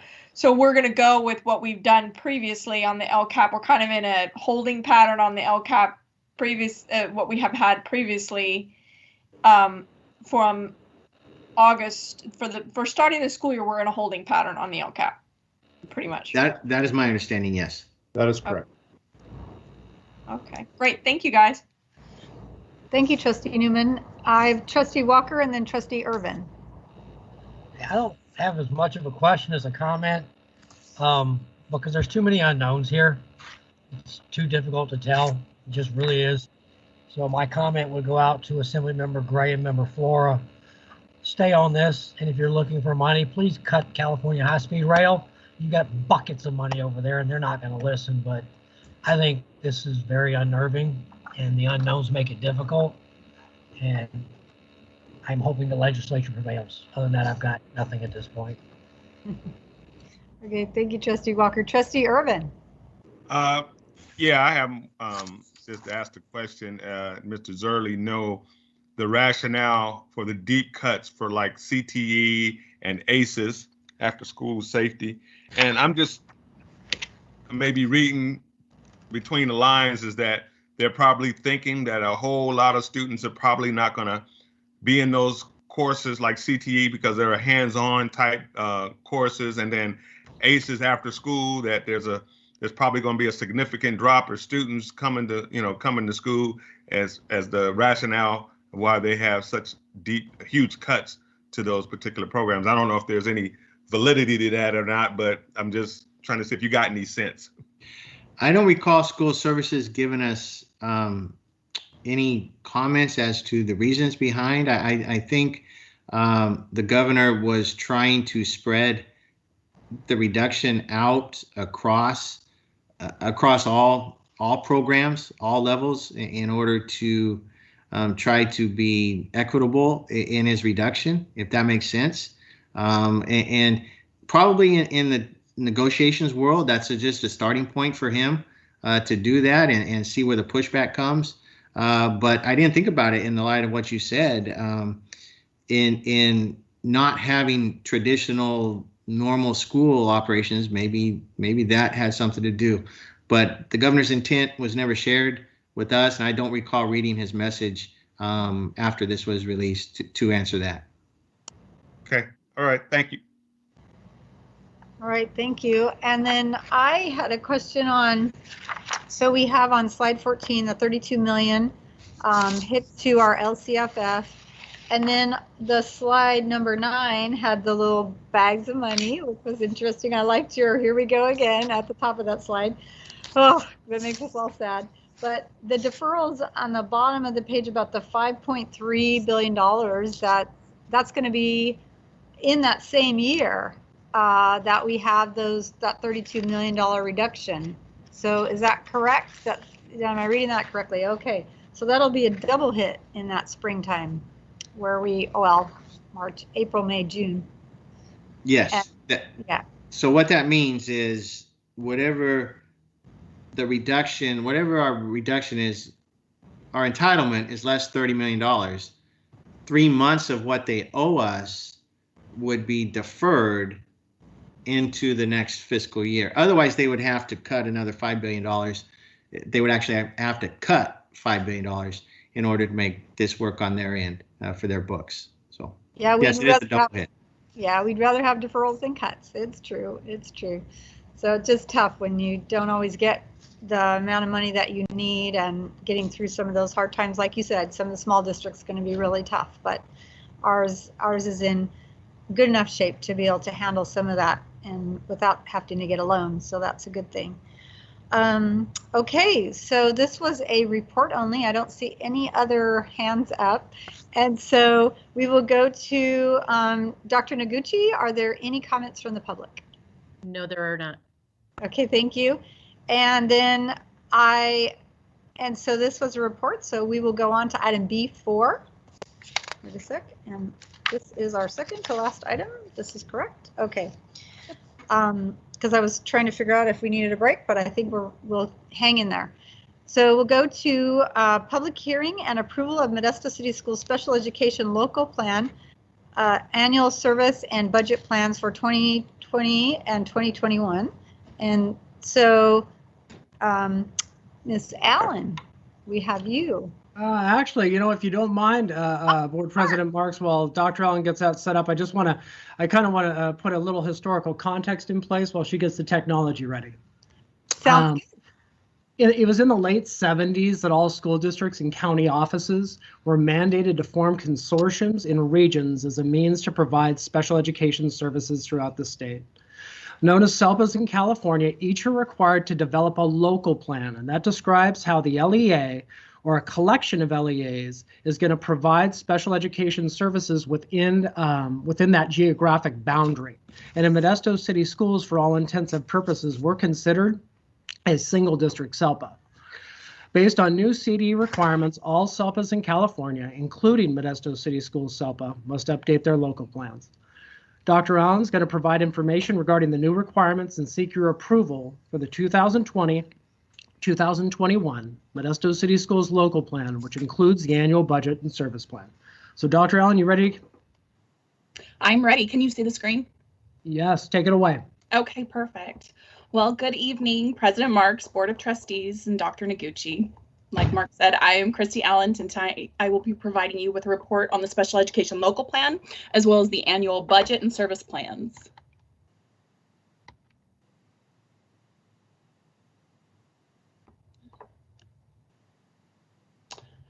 we're going to go with what we've done previously on the LCAP. We're kind of in a holding pattern on the LCAP what we have had previously from August for starting the school year. We're in a holding pattern on the LCAP, pretty much. That is my understanding. Yes. That is correct. Okay, great. Thank you, guys. Thank you, Trustee Newman. I have Trustee Walker and then Trustee Irvin. I don't have as much of a question as a comment because there's too many unknowns here. It's too difficult to tell. It just really is. So my comment would go out to Assemblymember Gray and Member Flora. Stay on this, and if you're looking for money, please cut California high-speed rail. You got buckets of money over there, and they're not going to listen. But I think this is very unnerving, and the unknowns make it difficult. And I'm hoping the legislature prevails. Other than that, I've got nothing at this point. Okay, thank you, Trustee Walker. Trustee Irvin. Yeah, I have just asked a question. Mr. Zerley, know the rationale for the deep cuts for like CTE and ACEs, after school safety. And I'm just maybe reading between the lines is that they're probably thinking that a whole lot of students are probably not going to be in those courses like CTE because they're a hands-on type courses, and then ACEs after school, that there's probably going to be a significant drop of students coming to school as the rationale why they have such huge cuts to those particular programs. I don't know if there's any validity to that or not, but I'm just trying to see if you got any sense. I don't recall school services giving us any comments as to the reasons behind. I think the governor was trying to spread the reduction out across all programs, all levels, in order to try to be equitable in his reduction, if that makes sense. And probably in the negotiations world, that's just a starting point for him to do that and see where the pushback comes. But I didn't think about it in the light of what you said. In not having traditional normal school operations, maybe that has something to do. But the governor's intent was never shared with us, and I don't recall reading his message after this was released to answer that. Okay. All right. Thank you. All right, thank you. And then I had a question on, so we have on slide 14, the 32 million hit to our LCFF. And then the slide number 9 had the little bags of money, which was interesting. I liked your, here we go again at the top of that slide. Oh, that makes us all sad. But the deferrals on the bottom of the page about the $5.3 billion, that's going to be in that same year that we have that $32 million reduction. So is that correct? Am I reading that correctly? Okay. So that'll be a double hit in that springtime where March, April, May, June. Yes. Yeah. So what that means is whatever our reduction is, our entitlement is less $30 million. 3 months of what they owe us would be deferred into the next fiscal year. Otherwise, they would have to cut another $5 billion. They would actually have to cut $5 billion in order to make this work on their end for their books. So yeah, yes, it is a double hit. Yeah, we'd rather have deferrals than cuts. It's true. It's true. So it's just tough when you don't always get the amount of money that you need, and getting through some of those hard times. Like you said, some of the small districts going to be really tough, but ours is in good enough shape to be able to handle some of that and without having to get a loan. So that's a good thing. Okay, so this was a report only. I don't see any other hands up. And so we will go to Dr. Noguchi. Are there any comments from the public? No, there are not. Okay, thank you. And then so this was a report, so we will go on to item B4. Wait a sec, and this is our second to last item. This is correct? Okay. Because I was trying to figure out if we needed a break, but I think we'll hang in there. So we'll go to public hearing and approval of Modesto City Schools Special Education Local Plan, annual service and budget plans for 2020 and 2021. And so, Ms. Allen, we have you. Actually, if you don't mind, Board President Marks, while Dr. Allen gets that set up, I kind of want to put a little historical context in place while she gets the technology ready. Sounds good. It was in the late 70s that all school districts and county offices were mandated to form consortiums in regions as a means to provide special education services throughout the state. Known as SELPAs in California, each are required to develop a local plan, and that describes how the LEA or a collection of LEAs is going to provide special education services within that geographic boundary. And in Modesto City Schools, for all intents and purposes, were considered a single district SELPA. Based on new CDE requirements, all SELPAs in California, including Modesto City Schools SELPA, must update their local plans. Dr. Allen is going to provide information regarding the new requirements and seek your approval for the 2020-2021 Modesto City Schools local plan, which includes the annual budget and service plan. So Dr. Allen, you ready? I'm ready. Can you see the screen? Yes, take it away. Okay, perfect. Well, good evening, President Marks, Board of Trustees, and Dr. Noguchi. Like Mark said, I am Christy Allen, and tonight I will be providing you with a report on the Special Education Local Plan, as well as the annual budget and service plans.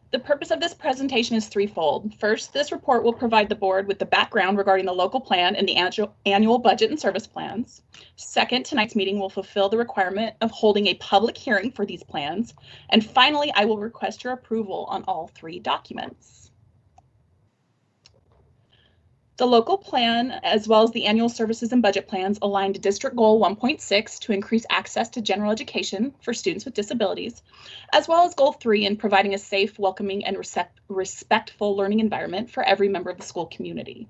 The purpose of this presentation is threefold. First, this report will provide the board with the background regarding the local plan and the annual budget and service plans. Second, tonight's meeting will fulfill the requirement of holding a public hearing for these plans. And finally, I will request your approval on all three documents. The local plan, as well as the annual services and budget plans, align to District Goal 1.6 to increase access to general education for students with disabilities, as well as Goal 3 in providing a safe, welcoming, and respectful learning environment for every member of the school community.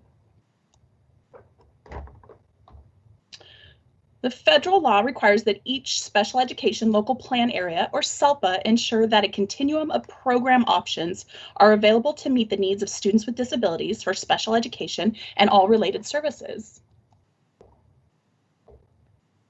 The federal law requires that each special education local plan area, or SELPA, ensure that a continuum of program options are available to meet the needs of students with disabilities for special education and all related services.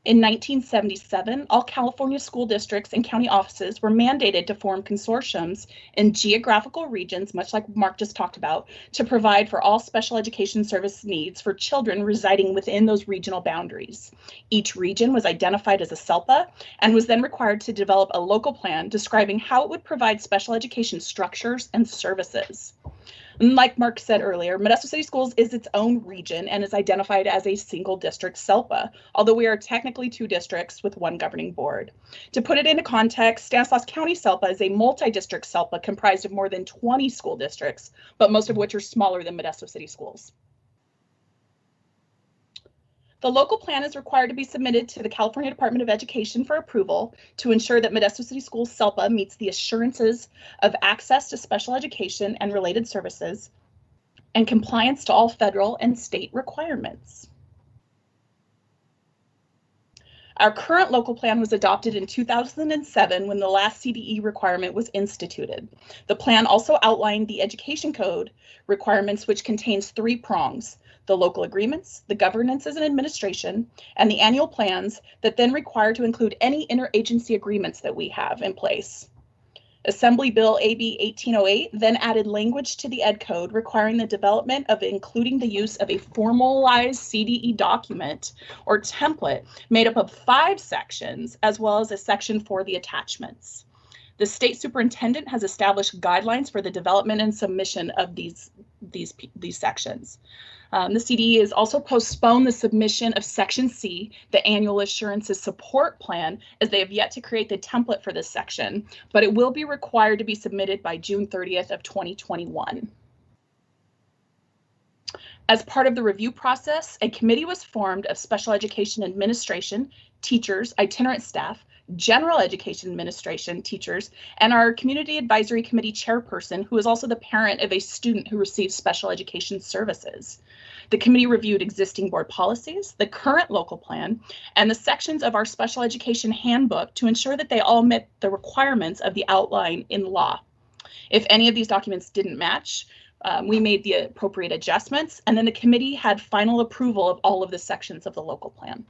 In 1977, all California school districts and county offices were mandated to form consortiums in geographical regions, much like Mark just talked about, to provide for all special education service needs for children residing within those regional boundaries. Each region was identified as a SELPA and was then required to develop a local plan describing how it would provide special education structures and services. Like Mark said earlier, Modesto City Schools is its own region and is identified as a single district SELPA, although we are technically two districts with one governing board. To put it into context, Stanislaus County SELPA is a multi-district SELPA comprised of more than 20 school districts, but most of which are smaller than Modesto City Schools. The local plan is required to be submitted to the California Department of Education for approval to ensure that Modesto City Schools SELPA meets the assurances of access to special education and related services and compliance to all federal and state requirements. Our current local plan was adopted in 2007 when the last CDE requirement was instituted. The plan also outlined the education code requirements, which contains three prongs: the local agreements, the governance and administration, and the annual plans that then require to include any interagency agreements that we have in place. Assembly Bill AB 1808 then added language to the Ed Code requiring the development of including the use of a formalized CDE document or template made up of 5 sections, as well as a section for the attachments. The state superintendent has established guidelines for the development and submission of these sections. The CDE has also postponed the submission of Section C, the Annual Assurances Support Plan, as they have yet to create the template for this section, but it will be required to be submitted by June 30th of 2021. As part of the review process, a committee was formed of special education administration, teachers, itinerant staff, general education administration teachers, and our community advisory committee chairperson, who is also the parent of a student who receives special education services. The committee reviewed existing board policies, the current local plan, and the sections of our special education handbook to ensure that they all met the requirements of the outline in law. If any of these documents didn't match, we made the appropriate adjustments, and then the committee had final approval of all of the sections of the local plan.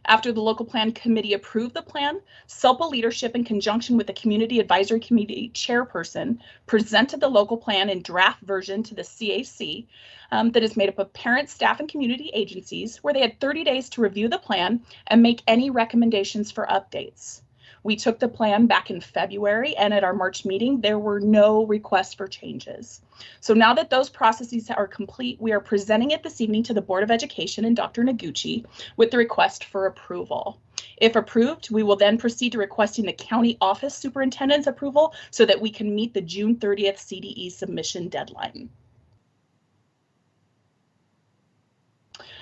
After the local plan committee approved the plan, SELPA leadership, in conjunction with the community advisory committee chairperson, presented the local plan in draft version to the CAC that is made up of parents, staff, and community agencies, where they had 30 days to review the plan and make any recommendations for updates. We took the plan back in February, and at our March meeting, there were no requests for changes. So now that those processes are complete, we are presenting it this evening to the Board of Education and Dr. Noguchi with the request for approval. If approved, we will then proceed to requesting the county office superintendent's approval so that we can meet the June 30th CDE submission deadline.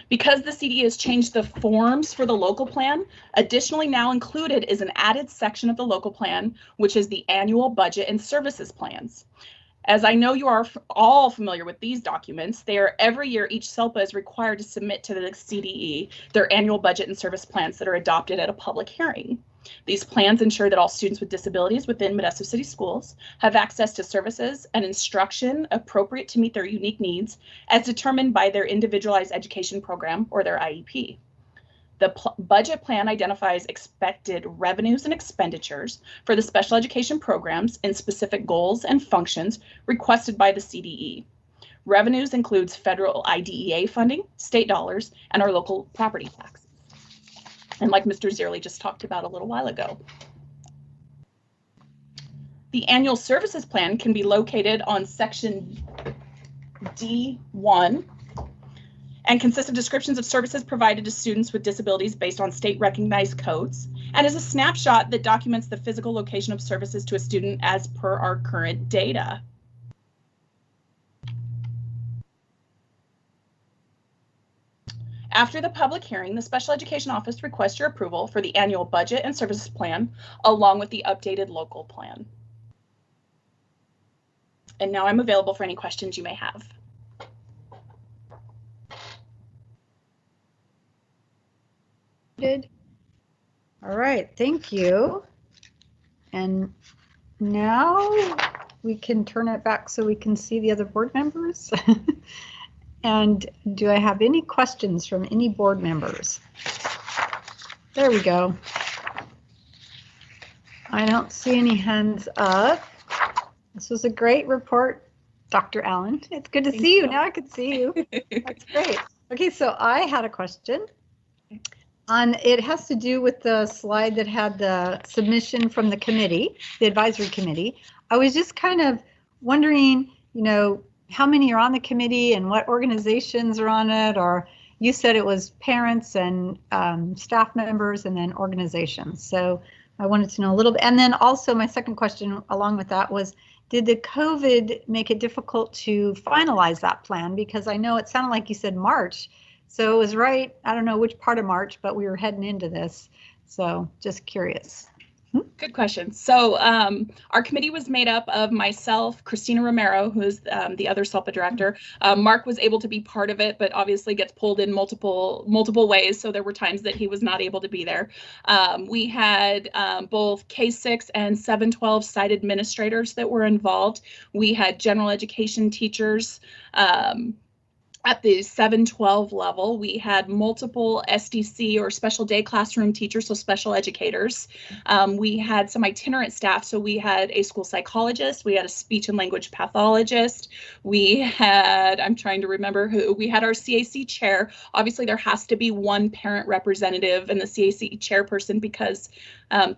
Because the CDE has changed the forms for the local plan, additionally now included is an added section of the local plan, which is the annual budget and services plans. As I know you are all familiar with these documents, they are every year each SELPA is required to submit to the CDE their annual budget and service plans that are adopted at a public hearing. These plans ensure that all students with disabilities within Modesto City Schools have access to services and instruction appropriate to meet their unique needs as determined by their individualized education program or their IEP. The budget plan identifies expected revenues and expenditures for the special education programs and specific goals and functions requested by the CDE. Revenues includes federal IDEA funding, state dollars, and our local property taxes. And like Mr. Zierle just talked about a little while ago. The annual services plan can be located on section D1 and consists of descriptions of services provided to students with disabilities based on state recognized codes, and is a snapshot that documents the physical location of services to a student as per our current data. After the public hearing, the Special Education Office requests your approval for the annual budget and services plan, along with the updated local plan. And now I'm available for any questions you may have. Good. All right, thank you. And now we can turn it back so we can see the other board members. And do I have any questions from any board members? There we go. I don't see any hands up. This was a great report, Dr. Allen. It's good to see you. Now I can see you. That's great. Okay, so I had a question. It has to do with the slide that had the submission from the committee, the advisory committee. I was just kind of wondering, you know, how many are on the committee and what organizations are on it? Or you said it was parents and staff members and then organizations. So I wanted to know a little bit. And then also my second question along with that was, did the COVID make it difficult to finalize that plan? Because I know it sounded like you said March. So it was right, I don't know which part of March, but we were heading into this. So just curious. Good question. So our committee was made up of myself, Christina Romero, who is the other SELPA director. Mark was able to be part of it, but obviously gets pulled in multiple ways. So there were times that he was not able to be there. We had both K-6 and 712 site administrators that were involved. We had general education teachers. At the 712 level, we had multiple SDC or special day classroom teachers, so special educators. We had some itinerant staff, so we had a school psychologist, we had a speech and language pathologist, we had, I'm trying to remember who, we had our CAC chair. Obviously, there has to be one parent representative and the CAC chairperson because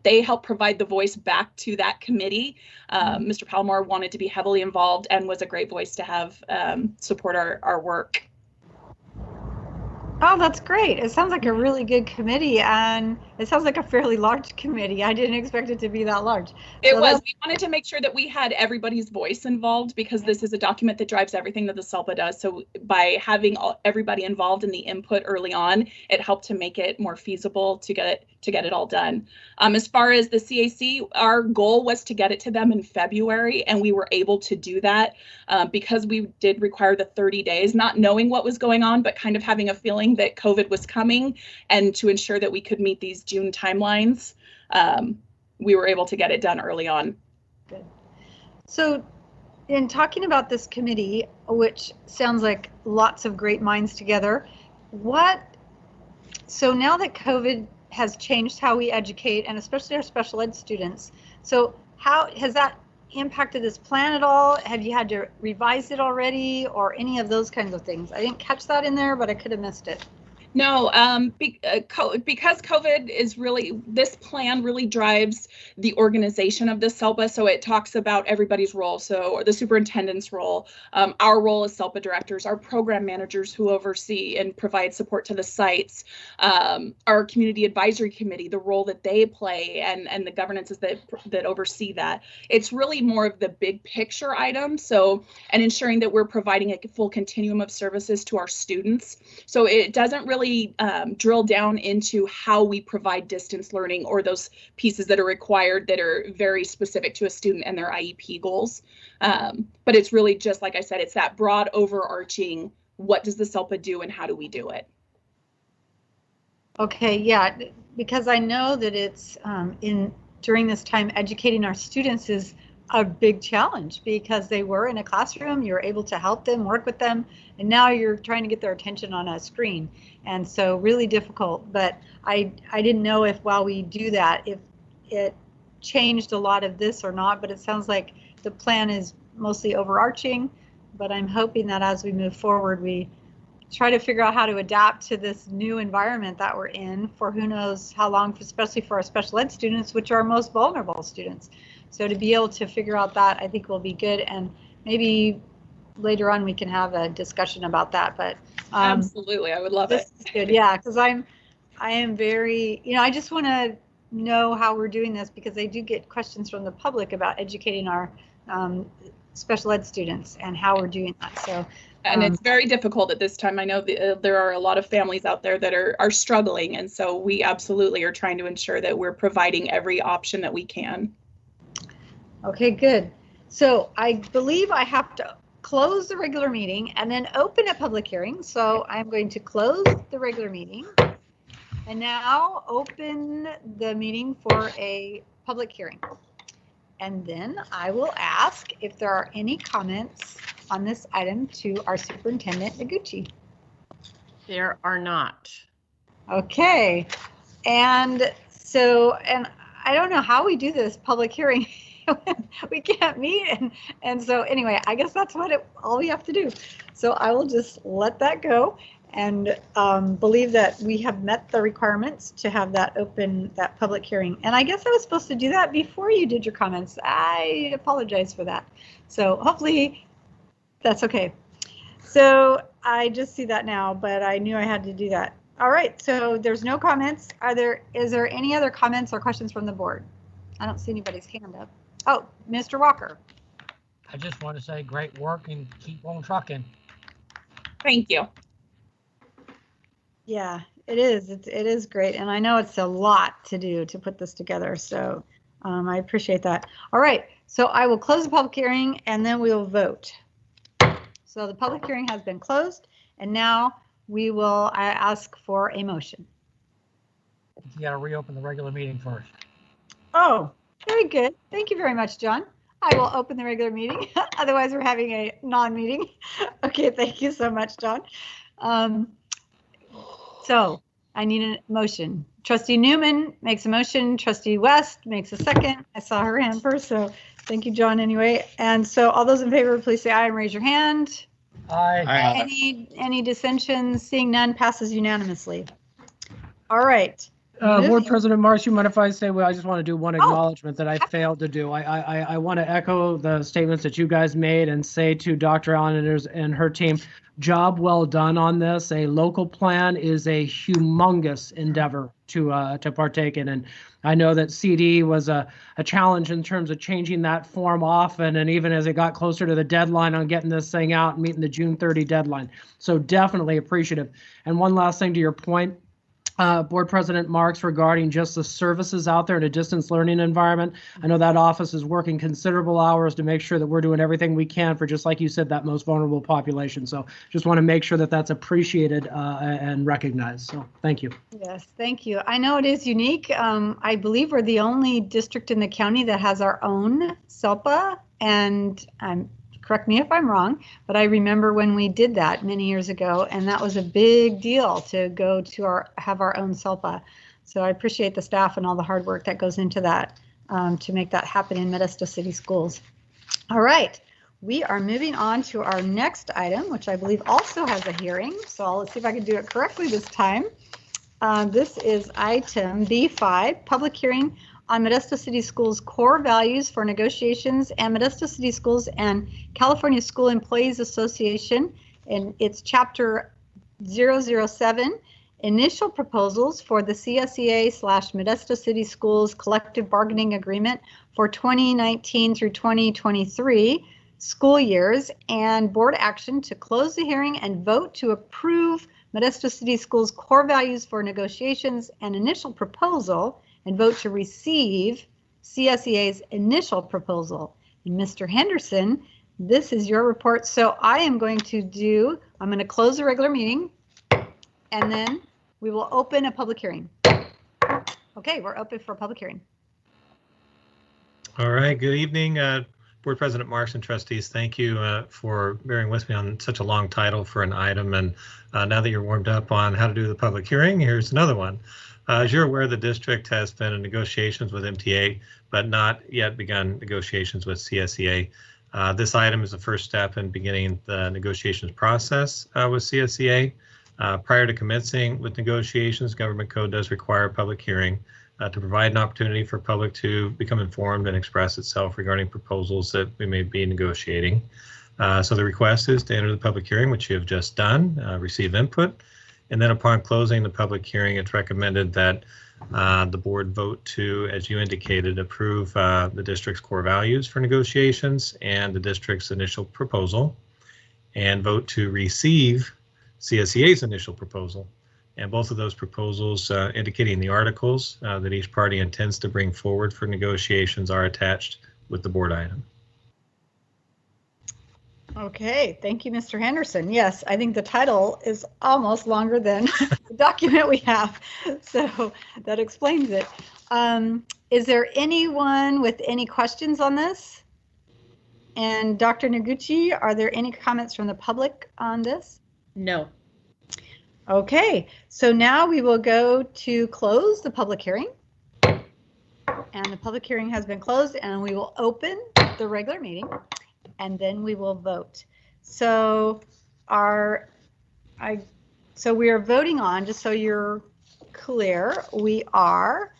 they help provide the voice back to that committee. Mr. Palomar wanted to be heavily involved and was a great voice to have support our work. Oh, that's great. It sounds like a really good committee, and it sounds like a fairly large committee. I didn't expect it to be that large. It was. We wanted to make sure that we had everybody's voice involved because this is a document that drives everything that the SELPA does. So by having everybody involved in the input early on, it helped to make it more feasible to get it all done. As far as the CAC, our goal was to get it to them in February, and we were able to do that because we did require the 30 days, not knowing what was going on, but kind of having a feeling that COVID was coming, and to ensure that we could meet these June timelines, we were able to get it done early on. Good. So in talking about this committee, which sounds like lots of great minds together, what So now that COVID has changed how we educate, and especially our special ed students, so how has that impacted this plan at all? Have you had to revise it already, or any of those kinds of things? I didn't catch that in there, but I could have missed it. No, because COVID is really, this plan really drives the organization of the SELPA. So it talks about everybody's role. So the superintendent's role, our role as SELPA directors, our program managers who oversee and provide support to the sites, our community advisory committee, the role that they play, and the governances that oversee that. It's really more of the big picture item. So, and ensuring that we're providing a full continuum of services to our students. So it doesn't really drill down into how we provide distance learning or those pieces that are required that are very specific to a student and their IEP goals. But it's really just, like I said, it's that broad overarching, what does the SELPA do and how do we do it? Okay, yeah, because I know that it's during this time, educating our students is a big challenge because they were in a classroom, you're able to help them, work with them, and now you're trying to get their attention on a screen. And so really difficult, but I didn't know if while we do that, if it changed a lot of this or not, but it sounds like the plan is mostly overarching, but I'm hoping that as we move forward, we try to figure out how to adapt to this new environment that we're in for who knows how long, especially for our special ed students, which are our most vulnerable students. So to be able to figure out that, I think will be good, and maybe later on we can have a discussion about that. But absolutely, I would love it. Is good, yeah, because I am very, I just want to know how we're doing this because I do get questions from the public about educating our special ed students and how we're doing that. So. And it's very difficult at this time. I know there are a lot of families out there that are struggling, and so we absolutely are trying to ensure that we're providing every option that we can. Okay, good. So I believe I have to close the regular meeting and then open a public hearing. So I'm going to close the regular meeting and now open the meeting for a public hearing. And then I will ask if there are any comments on this item to our Superintendent Noguchi. There are not. Okay. And so, and I don't know how we do this public hearing. We can't meet, and so anyway, I guess that's all we have to do. So I will just let that go and believe that we have met the requirements to have that public hearing. And I guess I was supposed to do that before you did your comments. I apologize for that. So hopefully that's okay. So I just see that now, but I knew I had to do that. All right, so there's no comments. Is there any other comments or questions from the board? I don't see anybody's hand up. Oh, Mr. Walker. I just want to say great work and keep on trucking. Thank you. Yeah, it is. It is great. And I know it's a lot to do to put this together. So I appreciate that. All right. So I will close the public hearing and then we will vote. So the public hearing has been closed and now I ask for a motion. You got to reopen the regular meeting first. Oh, very good. Thank you very much, John. I will open the regular meeting. Otherwise, we're having a non-meeting. Okay, thank you so much, John. So I need a motion. Trustee Newman makes a motion. Trustee West makes a second. I saw her hand first, so thank you, John, anyway. And so all those in favor, please say aye and raise your hand. Aye. Aye. Any dissensions? Seeing none, passes unanimously. All right. Board President Marks, you mind if I say, well, I just want to do one acknowledgement that I failed to do. I want to echo the statements that you guys made and say to Dr. Allen and her team, job well done on this. A local plan is a humongous endeavor to partake in. And I know that CD was a challenge in terms of changing that form often, and even as it got closer to the deadline on getting this thing out and meeting the June 30 deadline. So definitely appreciative. And one last thing to your point, Board President Marks, regarding just the services out there in a distance learning environment. I know that office is working considerable hours to make sure that we're doing everything we can for, just like you said, that most vulnerable population. So just want to make sure that that's appreciated and recognized. So thank you. Yes, thank you. I know it is unique. I believe we're the only district in the county that has our own SELPA, and correct me if I'm wrong, but I remember when we did that many years ago, and that was a big deal to go to have our own SELPA. So I appreciate the staff and all the hard work that goes into that to make that happen in Modesto City Schools. All right, we are moving on to our next item, which I believe also has a hearing. So let's see if I can do it correctly this time. This is item B5, public hearing on Modesto City Schools core values for negotiations and Modesto City Schools and California School Employees Association, and it's chapter 007, initial proposals for the CSEA/Modesto City Schools collective bargaining agreement for 2019 through 2023 school years, and board action to close the hearing and vote to approve Modesto City Schools core values for negotiations and initial proposal, and vote to receive CSEA's initial proposal. And Mr. Henderson, this is your report. So I'm going to close the regular meeting, and then we will open a public hearing. Okay, we're open for a public hearing. All right, good evening, Board President Marks and trustees. Thank you for bearing with me on such a long title for an item. And now that you're warmed up on how to do the public hearing, here's another one. As you're aware, the district has been in negotiations with MTA, but not yet begun negotiations with CSEA. This item is the first step in beginning the negotiations process with CSEA. Prior to commencing with negotiations, Government Code does require a public hearing to provide an opportunity for public to become informed and express itself regarding proposals that we may be negotiating. So the request is to enter the public hearing, which you have just done, receive input, and then upon closing the public hearing, it's recommended that the board vote to, as you indicated, approve the district's core values for negotiations and the district's initial proposal, and vote to receive CSEA's initial proposal. And both of those proposals indicating the articles that each party intends to bring forward for negotiations are attached with the board item. Okay, thank you, Mr. Henderson. Yes, I think the title is almost longer than the document we have, so that explains it. Is there anyone with any questions on this? And Dr. Noguchi, are there any comments from the public on this? No. Okay, so now we will go to close the public hearing. And the public hearing has been closed, and we will open the regular meeting, and then we will vote. So so we are voting on, just so you're clear, we are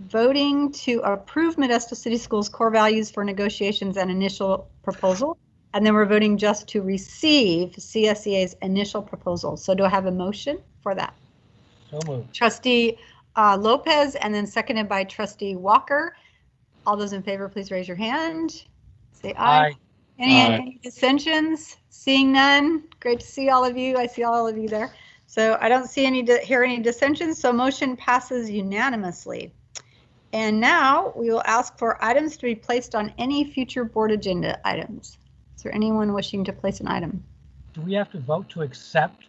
voting to approve Modesto City Schools core values for negotiations and initial proposal. And then we're voting just to receive CSEA's initial proposal. So do I have a motion for that? So moved. Trustee Lopez, and then seconded by Trustee Walker. All those in favor, please raise your hand. Say aye. Aye. Any dissensions? Seeing none. Great to see all of you. I see all of you there. So I don't see hear any dissensions. So motion passes unanimously. And now we will ask for items to be placed on any future board agenda items. Is there anyone wishing to place an item? Do we have to vote to accept?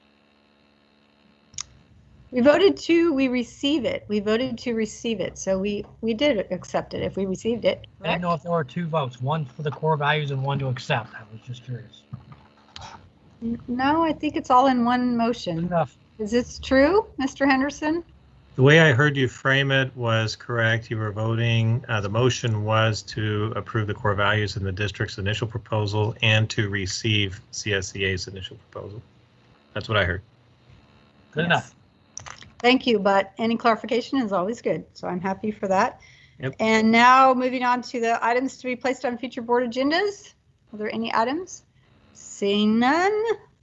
We voted to receive it. We voted to receive it. So we did accept it if we received it. I didn't know if there were two votes, one for the core values and one to accept. I was just curious. No, I think it's all in one motion. Enough. Is this true, Mr. Henderson? The way I heard you frame it was correct. You were voting, the motion was to approve the core values in the district's initial proposal and to receive CSEA's initial proposal. That's what I heard. Good enough. Thank you, but any clarification is always good. So I'm happy for that. Yep. And now moving on to the items to be placed on future board agendas. Are there any items? Seeing none,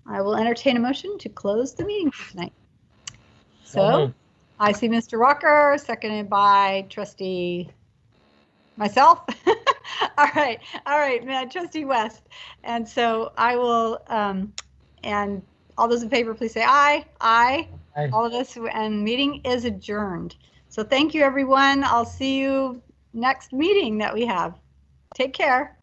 I will entertain a motion to close the meeting for tonight. So I see Mr. Walker, seconded by Trustee myself. All right, Trustee West. And so I will, and all those in favor, please say aye. Aye. Aye. All of us, and meeting is adjourned. So thank you, everyone. I'll see you next meeting that we have. Take care.